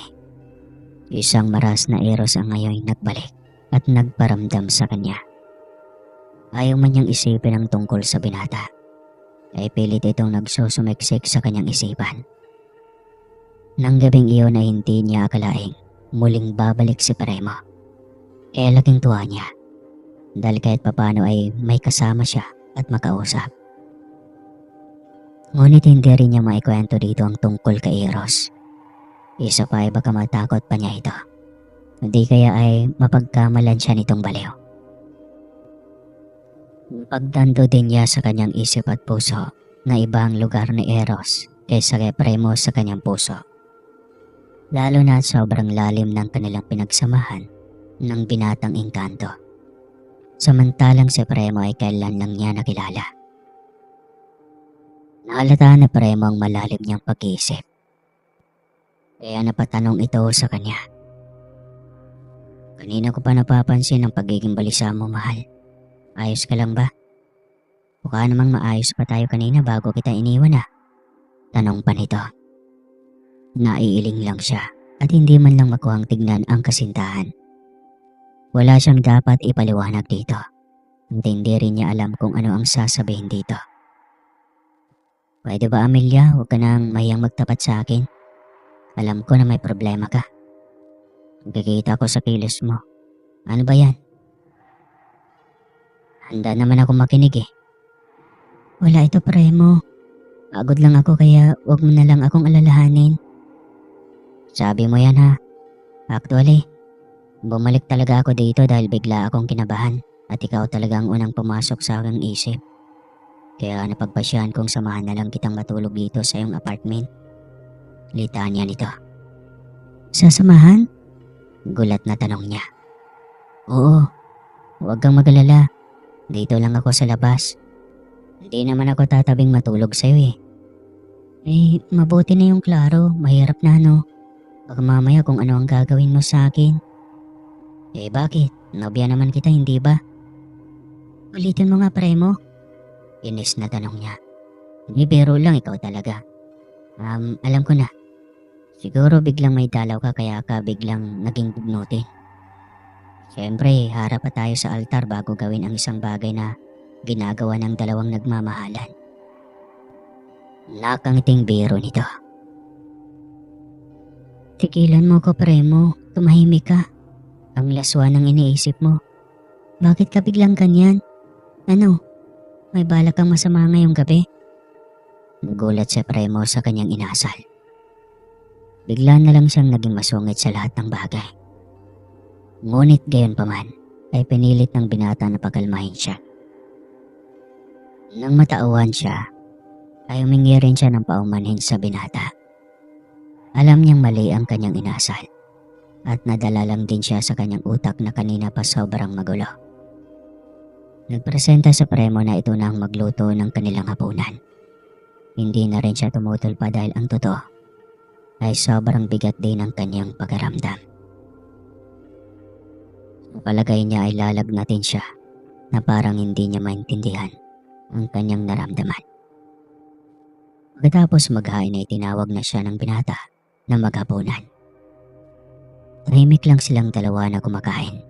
Isang maras na Eros ang ngayon nagbalik at nagparamdam sa kanya. Ayaw man niyang isipin ang tungkol sa binata, ay pilit itong nagsusumiksik sa kanyang isipan. Nang gabing iyon ay hindi niya akalaing muling babalik si Premo. Kaya laking tuwa niya dahil kahit papano ay may kasama siya at makausap. Ngunit hindi rin niya maikwento dito ang tungkol kay Eros. Isa pa ay baka matakot pa niya ito. Hindi kaya ay mapagkamalan siya nitong baliw. Pagdando din niya sa kanyang isip at puso na iba ang lugar ni Eros kaysa kay Premo sa kanyang puso. Lalo na sobrang lalim ng kanilang pinagsamahan ng binatang engkanto. Samantalang si Premo ay kailan lang niya nakilala. Nahalata na Premo ang malalim niyang pag-iisip. Kaya napatanong ito sa kanya. Kanina ko pa napapansin ang pagiging balisa mo, mahal. Ayos ka lang ba? Mukha namang maayos pa tayo kanina bago kita iniwan Tanong pa nito. Naiiling lang siya at hindi man lang makuhang tignan ang kasintahan. Wala siyang dapat ipaliwanag dito. Hindi rin niya alam kung ano ang sasabihin dito. Pwede ba, Amelia, huwag ka nang mahiyang magtapat sa akin? Alam ko na may problema ka. Nakikita ko sa kilos mo. Ano ba yan? Handa naman ako makinig Wala ito, Premo. Pagod lang ako kaya huwag mo na lang akong alalahanin. Sabi mo yan Actually, bumalik talaga ako dito dahil bigla akong kinabahan at ikaw talaga ang unang pumasok sa aking isip. Kaya napagpasyahan kong samahan na lang kitang matulog dito sa iyong apartment. Litanya nito. Sasamahan? Gulat na tanong niya. Oo, huwag kang magalala. Dito lang ako sa labas. Hindi naman ako tatabing matulog sa'yo mabuti na yung klaro. Mahirap na Baka mamaya kung ano ang gagawin mo sa akin. Bakit? Nobya naman kita, hindi ba? Ulitin mo nga, Premo. Inis na tanong niya. Hindi, biro lang, ikaw talaga. Alam ko na. Siguro biglang may dalaw ka kaya ka biglang naging bugnutin. Siyempre, harap pa tayo sa altar bago gawin ang isang bagay na ginagawa ng dalawang nagmamahalan. Nakangiting biro nito. Tigilan mo ko, Premo. Tumahimik ka. Ang laswa ng iniisip mo. Bakit ka biglang ganyan? Ano? May balak kang masama ngayong gabi? Nagulat si Premo sa kanyang inasal. Bigla na lang siyang naging masungit sa lahat ng bagay. Ngunit gayon pa man, ay pinilit ng binata na pakalmahin siya. Nang matauhan siya, ay humingi rin siya ng paumanhin sa binata. Alam niyang mali ang kanyang inasal at nadala lang din siya sa kanyang utak na kanina pa sobrang magulo. Nagpresenta sa Premo na ito na ang magluto ng kanilang hapunan. Hindi na rin siya tumutol pa dahil ang totoo ay sobrang bigat din ang kanyang pagaramdam. Palagay niya ay lalagnatin siya na parang hindi niya maintindihan ang kanyang naramdaman. Pagkatapos maghain ay tinawag na siya ng binata na maghapunan. Tahimik lang silang dalawa na kumakain.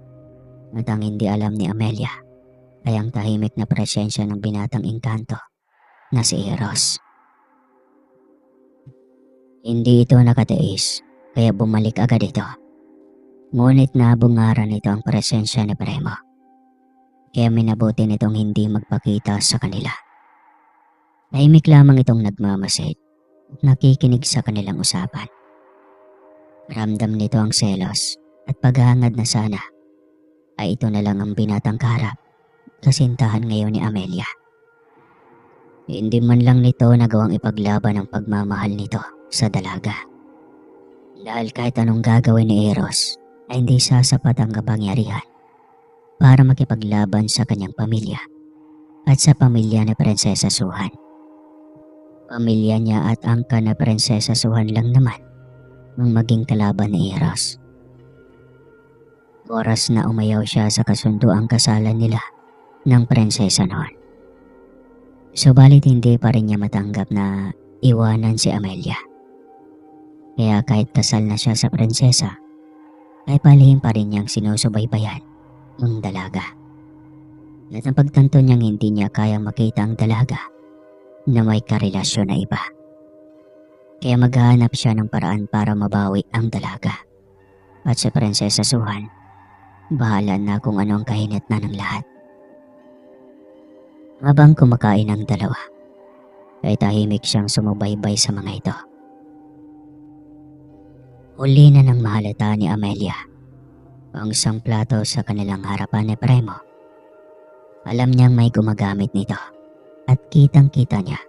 At ang hindi alam ni Amelia ay ang tahimik na presensya ng binatang engkanto na si Eros. Hindi ito nakatiis kaya bumalik agad ito. Ngunit nabungaran ito ang presensya ni Premo kaya minabuti nitong hindi magpakita sa kanila. Tahimik lamang itong nagmamasid at nakikinig sa kanilang usapan. Ramdam nito ang selos at paghahangad na sana ay ito na lang ang binatang kaharap, kasintahan ngayon ni Amelia. Hindi man lang nito nagawang ipaglaban ang pagmamahal nito sa dalaga. Dahil kahit anong gagawin ni Eros ay hindi sasapat ang kapangyarihan para makipaglaban sa kanyang pamilya at sa pamilya ni Prinsesa Suhan. Pamilya niya at angka na Prinsesa Suhan lang naman ang maging kalaban ni Eros. Oras na umayaw siya sa kasunduang kasalan nila ng prinsesa noon. Subalit hindi pa rin niya matanggap na iwanan si Amelia. Kaya kahit kasal na siya sa prinsesa, ay palihim pa rin niyang sinusubaybayan ang dalaga. At ang pagtanto niyang hindi niya kayang makita ang dalaga na may karelasyon na iba. Kaya maghahanap siya ng paraan para mabawi ang dalaga. At si Prinsesa Suhan, bahala na kung ano ang kahinatnan ng lahat. Habang kumakain ang dalawa, ay tahimik siyang sumubaybay sa mga ito. Huli na nang mahalata ni Amelia ang isang plato sa kanilang harapan ni Premo. Alam niyang may gumagamit nito at kitang-kita niya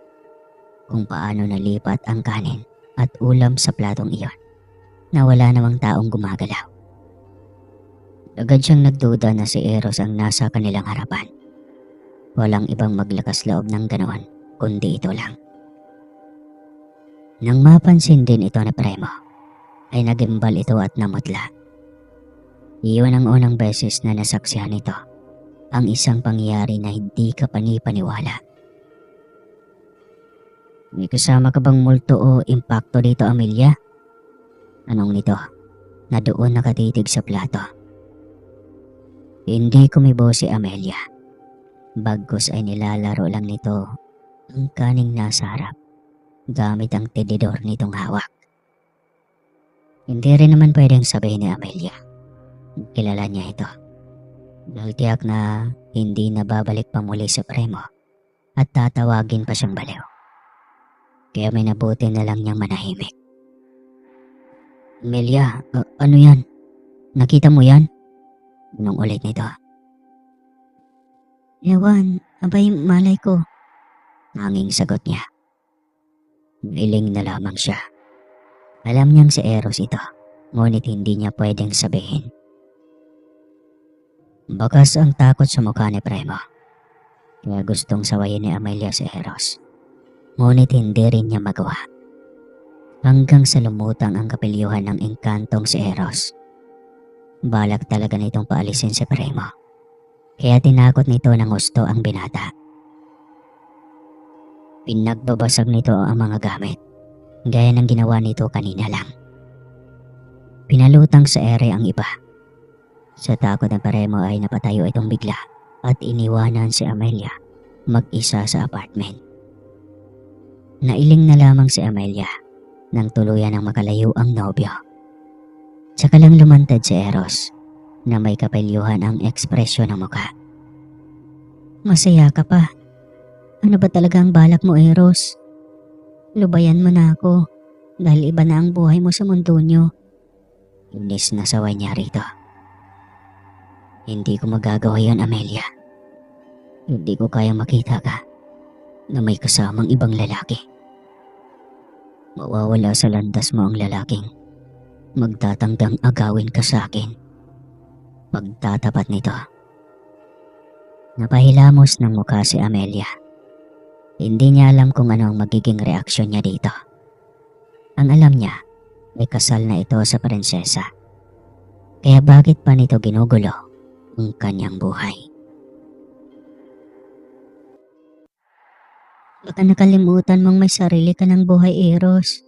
kung paano nalipat ang kanin at ulam sa platong iyon na wala namang taong gumagalaw. Agad siyang nagduda na si Eros ang nasa kanilang harapan. Walang ibang maglakas loob ng ganoon kundi ito lang. Nang mapansin din ito ni Premo, ay nagimbal ito at namutla. Iyon ang unang beses na nasaksihan nito ang isang pangyayari na hindi ka panipaniwala. May kasama ka bang multo o impacto dito, Amelia? Anong nito na doon nakatitig sa plato? Hindi kumibo si Amelia. Bagkus ay nilalaro lang nito ang kaning nasa harap gamit ang tinidor nitong hawak. Hindi rin naman pwedeng sabihin ni Amelia. Kilala niya ito. Dahil tiyak na hindi nababalik pa muli si Premo at tatawagin pa siyang baliw. Kaya may nabuti na lang niyang manahimik. Amelia, ano yan? Nakita mo yan? Nung ulit nito. Ewan, abay malay ko. Nanging sagot niya. Iling na lamang siya. Alam niyang si Eros ito, ngunit hindi niya pwedeng sabihin. Bakas ang takot sa mukha ni Premo. Kaya gustong sawayin ni Amelia si Eros. Ngunit hindi rin niya magawa. Hanggang sa lumutang ang kapilyuhan ng engkantong si Eros. Balak talaga nitong paalisin si Premo. Kaya tinakot nito ng gusto ang binata. Pinagbabasag nito ang mga gamit, gaya ng ginawa nito kanina lang. Pinalutang sa ere ang iba. Sa takot ng Premo ay napatayo itong bigla at iniwanan si Amelia mag-isa sa apartment. Nailing na lamang si Amelia nang tuluyan ng makalayo ang nobyo. Tsaka lang lumantad si Eros na may kapilyuhan ang ekspresyon ng mukha. Masaya ka pa. Ano ba talaga ang balak mo, Eros? Lubayan mo na ako dahil iba na ang buhay mo sa mundo nyo. Inis na saway niya rito. Hindi ko magagawa yan, Amelia. Hindi ko kayang makita ka na may kasamang ibang lalaki. Mawawala sa landas mo ang lalaking magtatanggang agawin ka sa akin. Pagtatapat nito. Napahilamos ng mukha si Amelia. Hindi niya alam kung ano ang magiging reaksyon niya dito. Ang alam niya, may kasal na ito sa prinsesa. Kaya bakit pa nito ginugulo ang kanyang buhay? Baka nakalimutan mong may sarili ka ng buhay, Eros.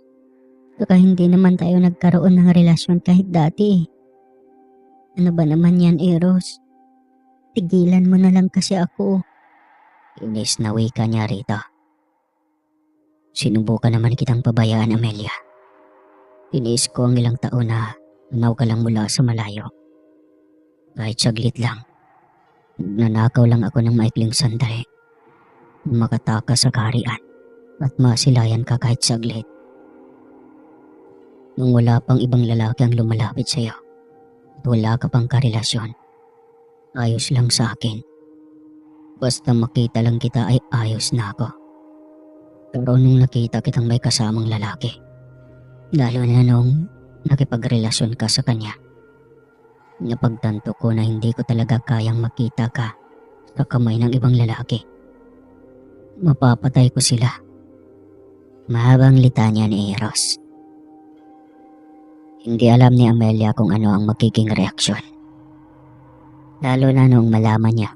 Baka hindi naman tayo nagkaroon ng relasyon kahit dati. Ano ba naman yan, Eros? Tigilan mo na lang kasi ako. Inis na wika niya rito. Sinubukan naman kitang pabayaan, Amelia. Iniis ko ang ilang taon na tanaw ka lang mula sa malayo. Kahit saglit lang. Nanakaw lang ako ng maikling sandali. Makatakas sa kaharian at masilayan ka kahit saglit. Nung wala pang ibang lalaki ang lumalapit sa iyo at wala ka pang karelasyon, ayos lang sa akin. Basta makita lang kita ay ayos na ako. Pero nung nakita kitang may kasamang lalaki, lalo na nung nakipagrelasyon ka sa kanya, napagtanto ko na hindi ko talaga kayang makita ka sa kamay ng ibang lalaki. Mapapatay ko sila. Mahabang litanya ni Eros. Hindi alam ni Amelia kung ano ang magiging reaksyon. Lalo na noong malaman niya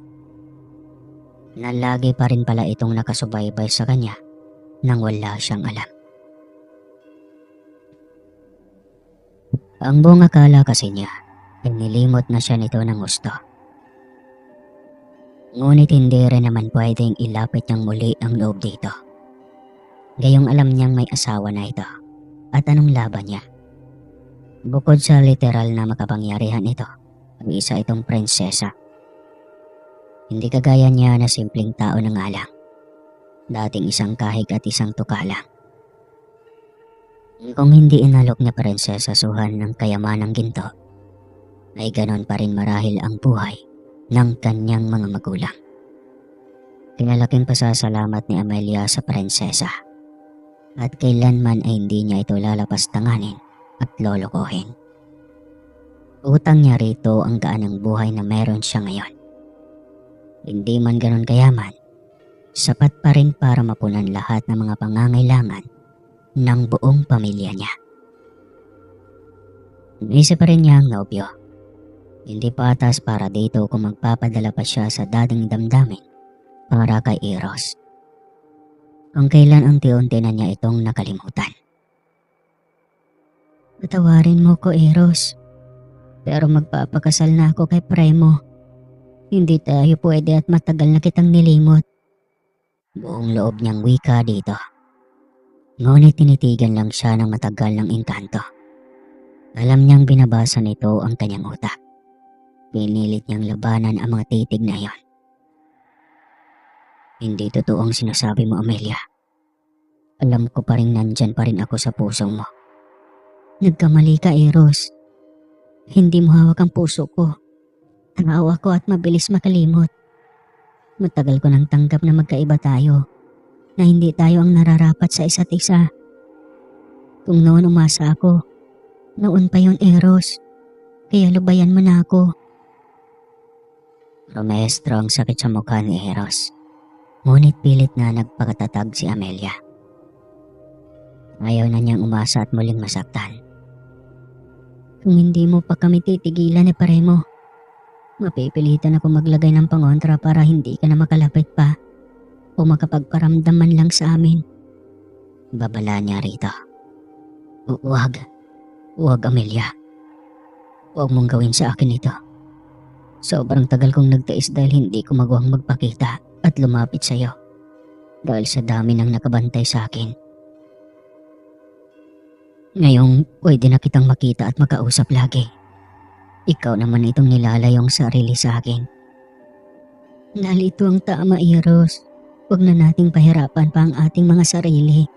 na lagi pa rin pala itong nakasubaybay sa kanya nang wala siyang alam. Ang buong akala kasi niya ay nilimot na siya nito ng gusto. Ngunit hindi rin naman pwedeng ilapit niyang muli ang loob dito. Gayong alam niyang may asawa na ito at anong laban niya. Bukod sa literal na makapangyarihan ito, ay isa itong prinsesa. Hindi kagaya niya na simpleng tao na nga lang. Dating isang kahig at isang tuka lang. Kung hindi inalok na prinsesa Suhan ng kayamanang ginto, ay ganon pa rin marahil ang buhay ng kanyang mga magulang. Pinalaking pasasalamat ni Amelia sa prinsesa at kailanman ay hindi niya ito lalapastanganin at lolokohin. Utang niya rito ang gaanang buhay na meron siya ngayon. Hindi man ganon kayaman, sapat pa rin para mapunan lahat ng mga pangangailangan ng buong pamilya niya. Inisip pa rin niya ang nobyo. Hindi patas para dito kung magpapadala pa siya sa dating damdamin para kay Eros. Kung kailan unti-unti na niya itong nakalimutan. Patawarin mo ko, Eros. Pero magpapakasal na ako kay Premo. Hindi tayo pwede at matagal na kitang nilimot. Buong loob niyang wika dito. Ngunit tinitigan lang siya ng matagal ng engkanto. Alam niyang binabasa nito ang kanyang utak. Pinilit niyang labanan ang mga titig na iyon. Hindi totoo ang sinasabi mo, Amelia. Alam ko pa rin nandyan pa rin ako sa puso mo. Nagkamali ka, Eros. Hindi mo hawak ang puso ko. Tao ako at mabilis makalimot. Matagal ko nang tanggap na magkaiba tayo, na hindi tayo ang nararapat sa isa't isa. Kung noon umasa ako, noon pa yon, Eros. Kaya lubayan mo na ako. Rumestro ang sakit sa mukha ni Eros. Ngunit pilit na nagpakatatag si Amelia. Ayaw na niyang umasa at muling masaktan. Kung hindi mo pa kami titigilan ni Premo, mapipilitan ako maglagay ng pangontra para hindi ka na makalapit pa o makapagparamdam man lang sa amin. Babala niya rito. Huwag Amelia. Huwag mong gawin sa akin ito. Sobrang tagal kong nagtiis dahil hindi ko magawang magpakita at lumapit sa iyo. Dahil sa dami ng nakabantay sa akin. Ngayong pwede na kitang makita at makausap lagi. Ikaw naman itong nilalayong sarili sa akin. Nalito ang tama, Eros. Huwag na nating pahirapan pa ang ating mga sarili.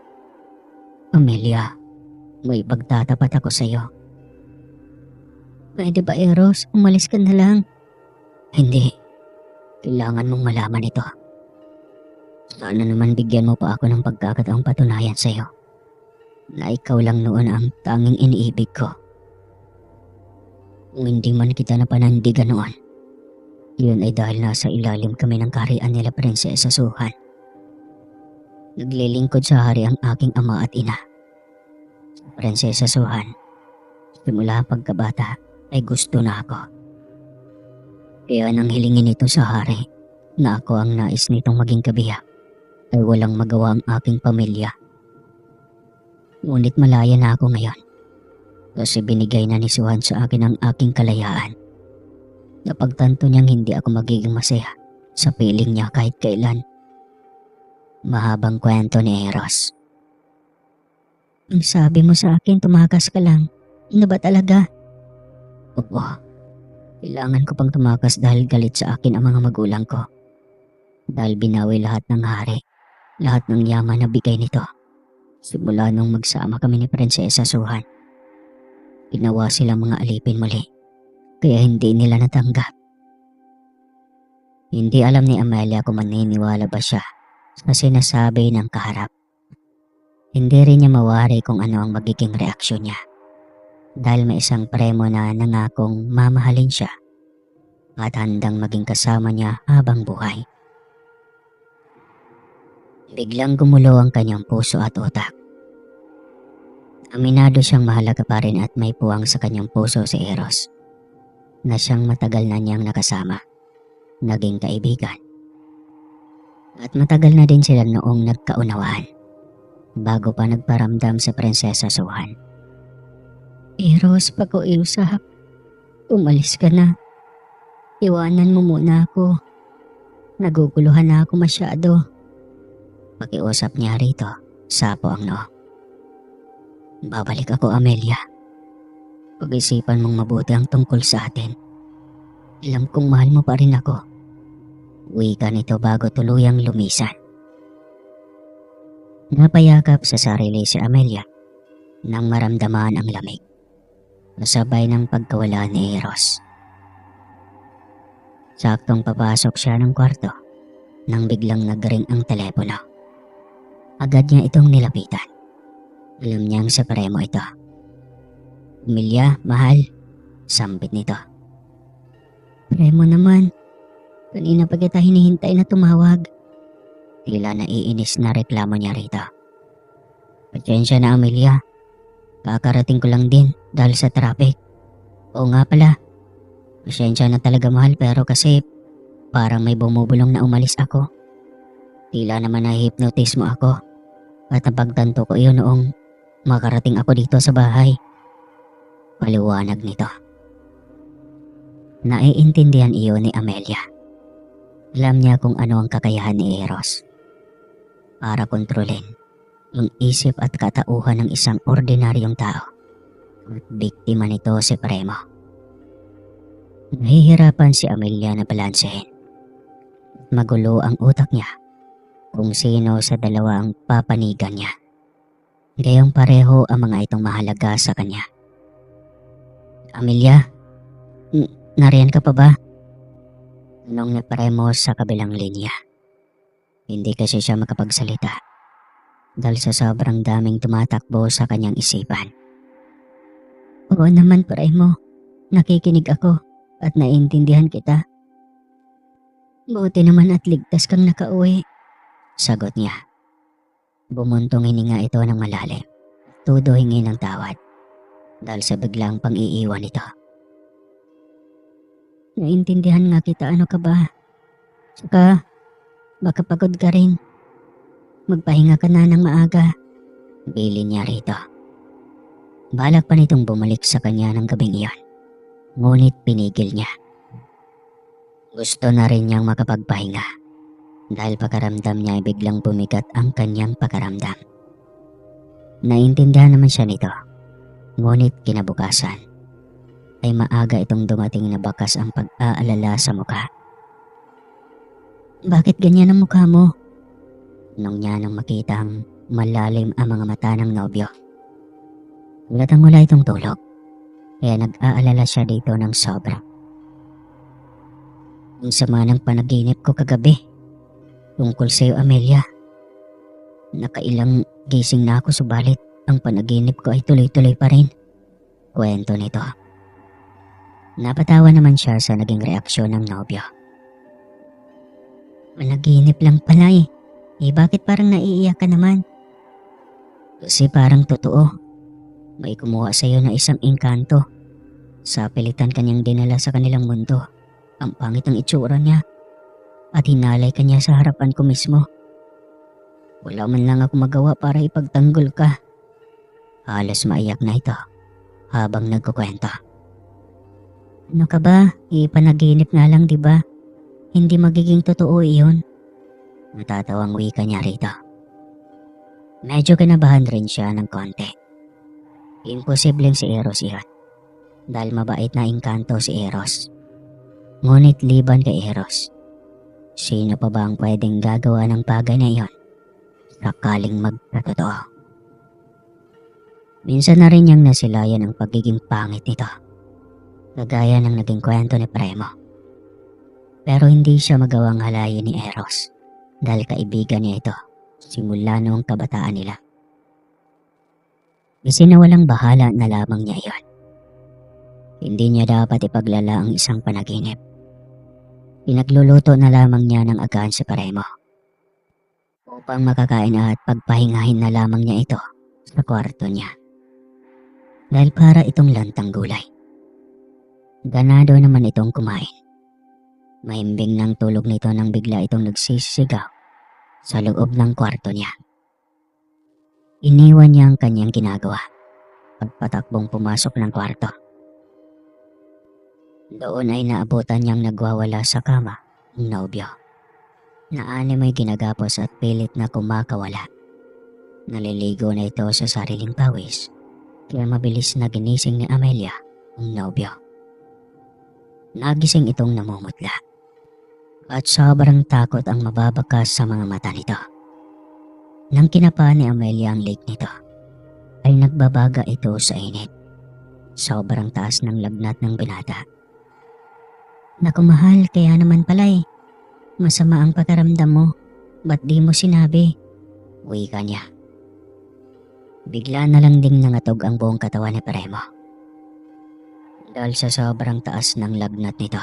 Amelia, may pagtatapat ako sa iyo. Pwede ba, Eros? Umalis ka na lang. Hindi. Kailangan mong malaman ito. Sana naman bigyan mo pa ako ng pagkakataong patunayan sa iyo na ikaw lang noon ang tanging iniibig ko. Kung hindi man kita napanandigan noon, yun ay dahil nasa ilalim kami ng kaharian nila Prinsesa Suhan. Naglilingkod sa hari ang aking ama at ina. Prinsesa Suhan, simula pagkabata ay gusto na ako. Kaya nang hilingin nito sa hari na ako ang nais nitong maging kabiyak, ay walang magawa ang aking pamilya. Ngunit malaya na ako ngayon kasi binigay na ni Suhan sa akin ang aking kalayaan. Napagtanto niyang hindi ako magiging masaya sa piling niya kahit kailan. Mahabang kwento ni Eros. Ang sabi mo sa akin, tumakas ka lang. Ano ba talaga? Oo. Kailangan ko pang tumakas dahil galit sa akin ang mga magulang ko. Dahil binawi lahat ng hari, lahat ng yaman na bigay nito. Simula nung magsama kami ni Prinsesa Suhan. Ginawa silang mga alipin muli, kaya hindi nila natanggap. Hindi alam ni Amelia kung maniniwala ba siya sa sinasabi ng kaharap. Hindi rin niya mawari kung ano ang magiging reaksyon niya. Dahil may isang premo na nangakong mamahalin siya at handang maging kasama niya habang buhay. Biglang gumulo ang kanyang puso at utak. Aminado siyang mahalaga pa rin at may puwang sa kanyang puso si Eros, na siyang matagal na niyang nakasama, naging kaibigan. At matagal na din sila noong nagkaunawaan, bago pa nagparamdam sa Prinsesa Suhan. Eros, pag-uusap. Umalis ka na. Iwanan mo muna ako. Naguguluhan na ako masyado. Pakiusap niya rito, sapo ang noo. Babalik ako, Amelia. Pag-isipan mong mabuti ang tungkol sa atin. Alam kong mahal mo pa rin ako. Uwi ka nito bago tuluyang lumisan. Napayakap sa sarili si Amelia nang maramdaman ang lamig, kasabay ng pagkawala ni Eros. Saktong papasok siya ng kwarto nang biglang nagring ang telepono. Agad niya itong nilapitan. Alam niyang sa premo ito. Amelia, mahal. Sambit nito. Premo naman. Kanina pa kita hinihintay na tumawag. Tila naiinis na reklamo niya rito. Pasensya na, Amelia. Kakarating ko lang din dahil sa traffic. Oo nga pala. Pasensya na talaga, mahal, pero kasi parang may bumubulong na umalis ako. Tila naman na-hypnotize mo ako. At napagtanto ko iyon noong makarating ako dito sa bahay. Paliwanag nito. Naiintindihan iyon ni Amelia. Alam niya kung ano ang kakayahan ni Eros para kontrolin ang isip at katauhan ng isang ordinaryong tao. At biktima nito si Premo. Nahihirapan si Amelia na balansehin. Magulo ang utak niya kung sino sa dalawa ang papanigan niya. Gayong pareho ang mga itong mahalaga sa kanya. Amelia, nariyan ka pa ba? Tanong ni Premo sa kabilang linya. Hindi kasi siya makapagsalita dahil sa sobrang daming tumatakbo sa kanyang isipan. Oo naman, Premo. Nakikinig ako at naiintindihan kita. Buti naman at ligtas kang nakauwi. Sagot niya. Bumuntong hininga ito ng malalim. Tudo hingi ng tawad dahil sa biglang pang-iiwan nito. Naintindihan nga kita, ano ka ba? Saka, baka pagod ka rin. Magpahinga ka na ng maaga. Bilin niya rito. Balak pa nitong bumalik sa kanya ng gabing iyon. Ngunit pinigil niya. Gusto na rin niyang makapagpahinga. Dahil pakaramdam niya ay biglang bumigat ang kanyang pakaramdam. Naintindihan naman siya nito. Ngunit kinabukasan ay maaga itong dumating na bakas ang pag-aalala sa mukha. Bakit ganyan ang mukha mo? Nung niya nang makitang malalim ang mga mata ng nobyo. Gulatang-gula itong tulog. Kaya nag-aalala siya dito ng sobra. Ang sama ng panaginip ko kagabi. Tungkol sa'yo, Amelia. Nakailang gising na ako subalit ang panaginip ko ay tuloy-tuloy pa rin. Kwento nito. Napatawa naman siya sa naging reaksyon ng nobyo. Panaginip lang pala eh. Bakit parang naiiyak ka naman? Kasi parang totoo. May kumuha sa'yo na isang engkanto. Sa pilitan kanyang dinala sa kanilang mundo. Ang pangit ang itsura niya. At hinalay ka niya sa harapan ko mismo. Wala man lang ako magawa para ipagtanggol ka. Halos maiyak na ito habang nagkukwento. Ano ka ba? Ipanaginip nga lang, diba? Hindi magiging totoo iyon. Natatawang wika niya rito. Medyo kinabahan rin siya ng konti. Imposibleng si Eros iyon. Dahil mabait na engkanto si Eros. Ngunit liban kay Eros, sino pa ba ang pwedeng gagawa ng bagay na iyon sakaling magkatotoo? Minsan na rin niyang nasilayan ang pagiging pangit nito, kagaya ng naging kwento ni Premo. Pero hindi siya magawang halayin ni Eros dahil kaibigan niya ito simula noong kabataan nila. Isinawalang bahala na lamang niya iyon. Hindi niya dapat ipaglala ang isang panaginip. Pinagluluto na lamang niya ng agahan si Premo upang makakain at pagpahingahin na lamang niya ito sa kwarto niya. Dahil para itong lantang gulay. Ganado naman itong kumain. Mahimbing ng tulog nito nang bigla itong nagsisigaw sa loob ng kwarto niya. Iniwan niya ang kanyang ginagawa pagpatakbong pumasok ng kwarto. Doon ay naabutan niyang nagwawala sa kama ang nobyo. Naanimoy ginagapos at pilit na kumakawala. Naliligo na ito sa sariling pawis, kaya mabilis na ginising ni Amelia ang nobyo. Nagising itong namumutla at sobrang takot ang mababakas sa mga mata nito. Nang kinapa ni Amelia ang leg nito, ay nagbabaga ito sa init. Sobrang taas ng lagnat ng binata. Naku mahal, kaya naman pala eh. Masama ang pakiramdam mo. Ba't di mo sinabi? Wika niya. Bigla na lang ding nangatog ang buong katawan ni Premo. Dahil sa sobrang taas ng lagnat nito.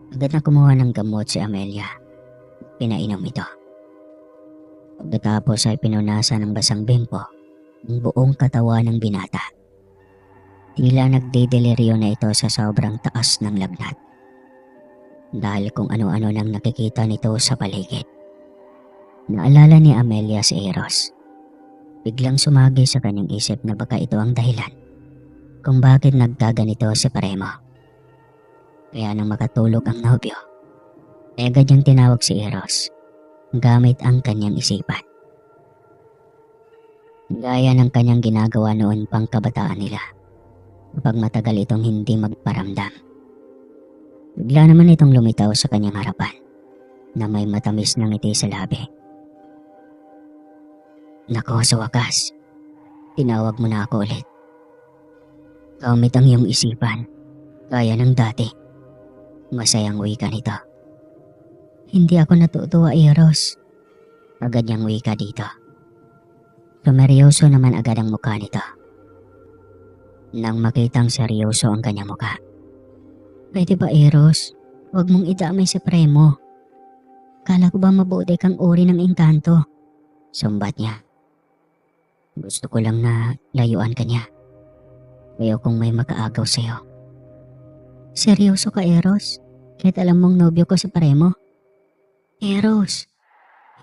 Agad na kumuha ng gamot si Amelia. Pinainom ito. Pagkatapos ay pinunasan ng basang bimpo ang buong katawan ng binata. Tila nagdideliryo na ito sa sobrang taas ng lagnat. Dahil kung ano-ano nang nakikita nito sa paligid. Naalala ni Amelia si Eros. Biglang sumagi sa kanyang isip na baka ito ang dahilan kung bakit nagkaganito si Premo. Kaya nang makatulog ang nobyo, ay agad niyang tinawag si Eros gamit ang kanyang isipan. Gaya ng kanyang ginagawa noon pang kabataan nila kapag matagal itong hindi magparamdam. Bigla naman itong lumitaw sa kanyang harapan na may matamis na ngiti sa labi. Nako, sa wakas, tinawag mo na ako ulit. Gamit ang iyong isipan, gaya ng dati. Masayang wika nito. Hindi ako natutuwa, Eros. Agad niyang wika dito. Sumeryoso naman agad ang mukha nito. Nang makitang seryoso ang kanyang mukha. Pwede ba, Eros? Huwag mong idamay si Premo. Kala ko ba mabuti kang uri ng engkanto? Sumbat niya. Gusto ko lang na layuan ka niya. Ayaw kong may makaagaw sa'yo. Seryoso ka, Eros? Kahit alam mong nobyo ko si Premo? Eros,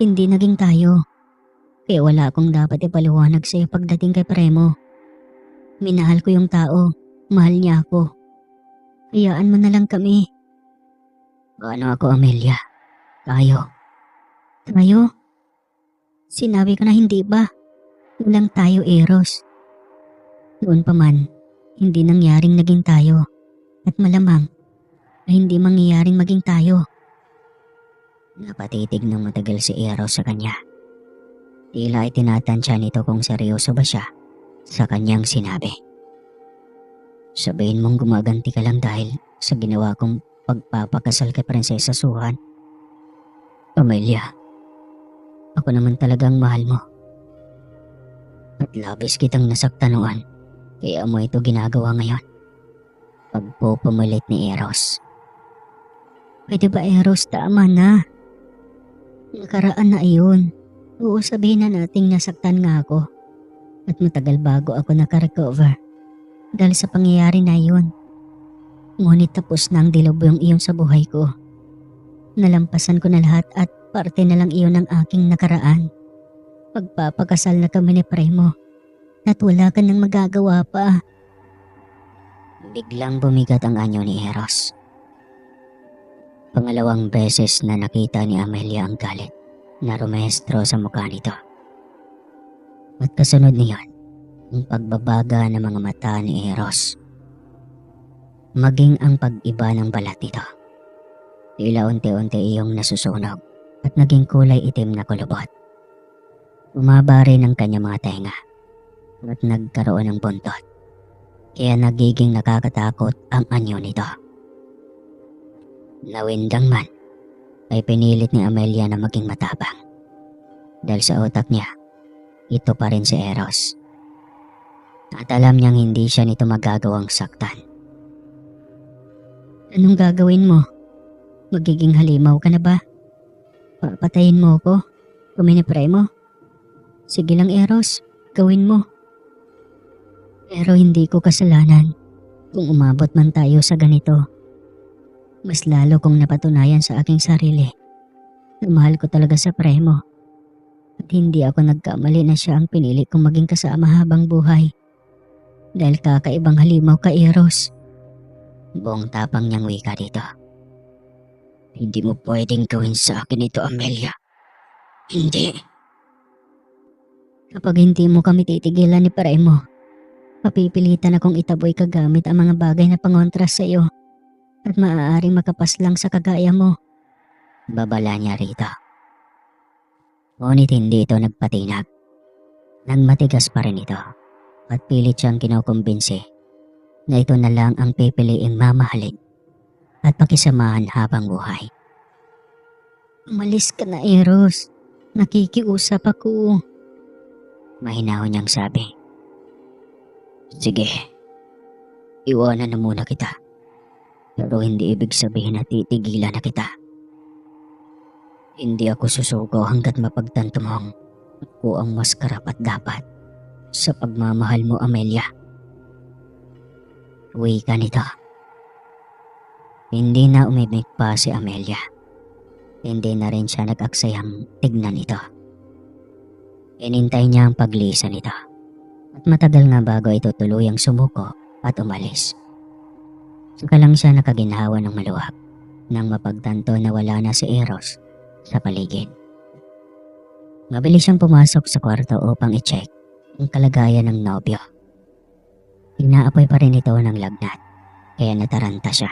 hindi naging tayo. Kaya wala akong dapat ipaliwanag sa'yo pagdating kay Premo. Minahal ko yung tao. Mahal niya ako. Hayaan mo na lang kami. Paano ako, Amelia? Tayo. Tayo? Sinabi ko na hindi ba? Walang tayo, Eros. Noon pa man, hindi nangyaring naging tayo. At malamang ay hindi mangyayaring maging tayo. Napatitig ng matagal si Eros sa kanya. Tila ay tinatansya nito kung seryoso ba siya sa kanyang sinabi. Sabihin mong gumaganti ka lang dahil sa ginawa kong pagpapakasal kay Prinsesa Suhan. Amelia, ako naman talagang mahal mo. At labis kitang nasaktan noon, kaya mo ito ginagawa ngayon. Pagpupumilit ni Eros. Pwede ba, Eros? Tama na. Nakaraan na iyon. Oo, sabihin na nating nasaktan nga ako. At matagal bago ako nakarecover. Dahil sa pangyayari na iyon. Ngunit tapos na ang dilubyong iyon sa buhay ko. Nalampasan ko na lahat at parte na lang iyon ng aking nakaraan. Pagpapakasal na kami ni Premo. At wala ka nang magagawa pa. Biglang bumigat ang anyo ni Eros. Pangalawang beses na nakita ni Amelia ang galit na rumehestro sa mukha nito. At kasunod niyon, ang pagbabaga ng mga mata ni Eros. maging ang pag-iba ng balat nito. Tila unti-unti iyong nasusunog at naging kulay itim na kulubot. Bumaba rin ang kanyang mga tenga at nagkaroon ng buntot. Kaya nagiging nakakatakot ang anyo nito. Nawindang man, ay pinilit ni Amelia na maging matapang. Dahil sa utak niya, ito pa rin si Eros. At alam niyang hindi siya nito magagawang saktan. Anong gagawin mo? Magiging halimaw ka na ba? Papatayin mo ko? Kuminipre mo? Sige lang Eros, gawin mo. Pero hindi ko kasalanan kung umabot man tayo sa ganito. Mas lalo kong napatunayan sa aking sarili na mahal ko talaga sa Premo. At hindi ako nagkamali na siya ang pinili kong maging kasama habang buhay. Dahil kakaibang halimaw ka Eros. Buong tapang niyang wika dito. Hindi mo pwedeng gawin sa akin ito, Amelia. Hindi. Kapag hindi mo kami titigilan ni Premo, papipilitan akong itaboy kagamit ang mga bagay na pangontras sa iyo at maaaring makapaslang sa kagaya mo. Babala niya rito. Ngunit hindi ito nagpatinag. Nagmatigas pa rin ito at pilit siyang kinukumbinsi na ito na lang ang pipiliing mamahalin at pakisamahan habang buhay. Umalis ka na Eros. Nakikiusap ako. Mahinahon niyang sabi. Sige, iwanan na muna kita. Pero hindi ibig sabihin na titigilan na kita. Hindi ako susuko hanggat mapagtanto mong ako ang mas karapat dapat sa pagmamahal mo, Amelia. Uwi ka nito. Hindi na umimik pa si Amelia. Hindi na rin siya nag-aksayang tignan ito. Inintay niya ang paglisan nito. At matagal nga bago ito tuluyang sumuko at umalis. Saka lang siya nakaginhawa ng maluwag nang mapagtanto na wala na si Eros sa paligid. Mabilis siyang pumasok sa kwarto upang i-check ang kalagayan ng nobyo. Inaapoy pa rin ito ng lagnat kaya nataranta siya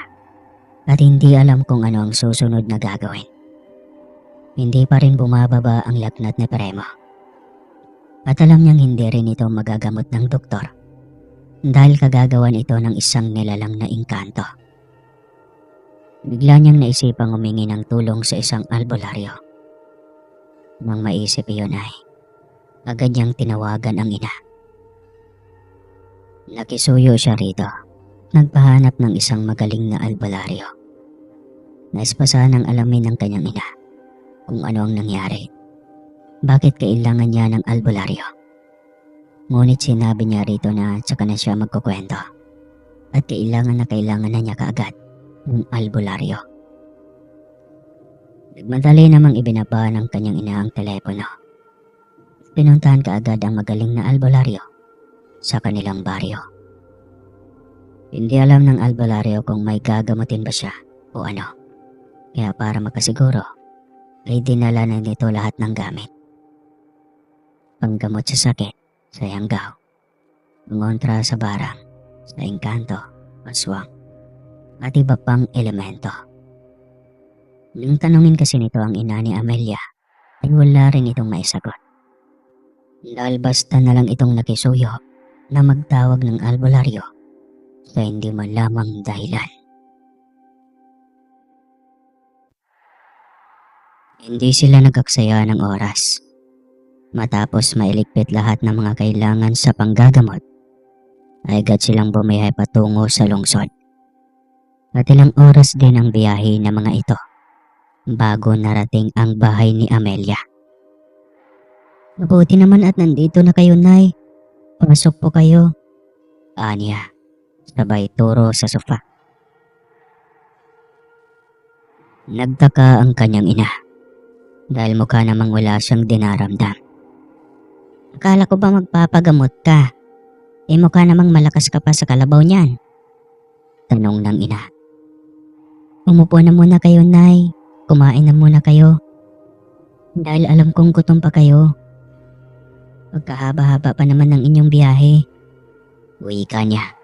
at hindi alam kung ano ang susunod na gagawin. Hindi pa rin bumababa ang lagnat ni Premo. At alam niyang hindi rin ito magagamot ng doktor dahil kagagawan ito ng isang nilalang na engkanto. Bigla niyang naisipang humingi ng tulong sa isang albularyo. Nang maisip iyon ay agad niyang tinawagan ang ina. Nakisuyo siya rito. Nagpahanap ng isang magaling na albularyo. Naispasahan ng alamin ng kanyang ina kung ano ang nangyari. Bakit kailangan niya ng albularyo? Ngunit sinabi niya rito na tsaka na siya magkukwento at kailangan na niya kaagad ng albularyo. Nagmadali namang ibinaba ng kanyang ina ang telepono. Pinuntahan kaagad ang magaling na albularyo sa kanilang baryo. Hindi alam ng albularyo kung may gagamutin ba siya o ano. Kaya para makasiguro ay dinala na nito lahat ng gamit. Panggamot sa sakit, sa yanggaw, pangontra sa barang, sa engkanto, aswang, at iba pang elemento. Nang tanungin kasi nito ang ina ni Amelia, ay wala rin itong maisagot. Dahil basta na lang itong nakisuyo na magtawag ng albularyo sa hindi man lamang dahilan. Hindi sila nagaksaya ng oras. Matapos mailigpit lahat ng mga kailangan sa panggagamot, ay agad silang bumiyahe patungo sa lungsod. At ilang oras din ang biyahe ng mga ito bago narating ang bahay ni Amelia. Mabuti naman at nandito na kayo, Nay. Pasok po kayo. Anya, sabay turo sa sofa. Nagtaka ang kanyang ina dahil mukha namang wala siyang dinaramdam. Akala ko ba magpapagamot ka? Mukha namang malakas ka pa sa kalabaw niyan. Tanong ng ina. Umupo na muna kayo, Nay. Kumain na muna kayo. Dahil alam kong gutom pa kayo. Pagkahaba-haba pa naman ng inyong biyahe. Wika niya.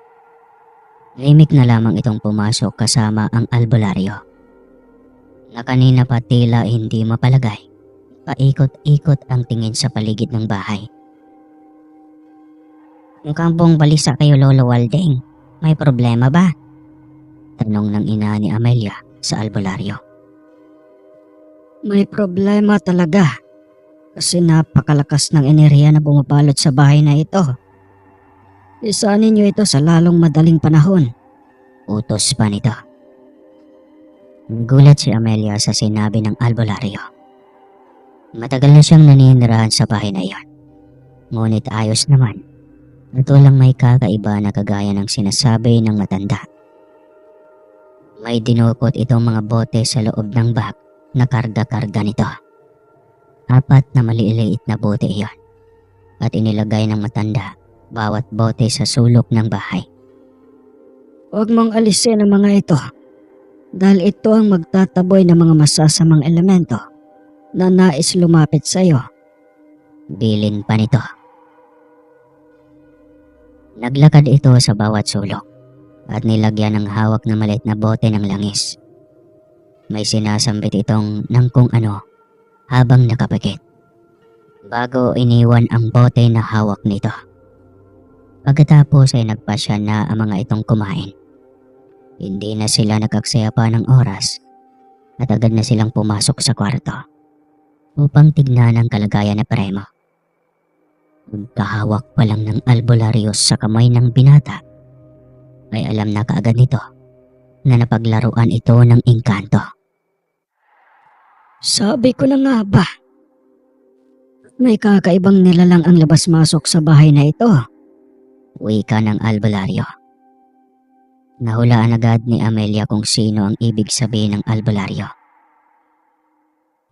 Tahimik na lamang itong pumasok kasama ang albularyo, na kanina pa tila hindi mapalagay. Paikot-ikot ang tingin sa paligid ng bahay. Mukhang buong balisa kayo, Lolo Waldeng. May problema ba? Tanong ng ina ni Amelia sa albularyo. May problema talaga. Kasi napakalakas ng enerhiya na bumabalot sa bahay na ito. Isanin niyo ito sa lalong madaling panahon. Utos pa nito. Gulat si Amelia sa sinabi ng albularyo. Matagal na siyang naninirahan sa bahay na iyon. Ngunit ayos naman at walang may kakaiba na kagaya ng sinasabi ng matanda. May dinukot itong mga bote sa loob ng bag na karga-karga nito. 4 na maliliit na bote iyon at inilagay ng matanda bawat bote sa sulok ng bahay. Huwag mong alisin ang mga ito dahil ito ang magtataboy ng mga masasamang elemento na nais lumapit sa iyo. Bilin pa nito. Naglakad ito sa bawat sulok at nilagyan ng hawak na maliit na bote ng langis. May sinasambit itong ng kung ano habang nakapikit, bago iniwan ang bote na hawak nito. Pagkatapos ay nagpasya na ang mga itong kumain. Hindi na sila nag-aksaya pa ng oras at agad na silang pumasok sa kwarto upang tignan ang kalagayan na Premo. Pagkahawak pa lang ng albularyo sa kamay ng binata, ay alam na kaagad nito na napaglaruan ito ng engkanto. Sabi ko na nga ba, may kakaibang nilalang ang labas-masok sa bahay na ito. Wika ng albularyo. Nahulaan agad ni Amelia kung sino ang ibig sabihin ng albularyo.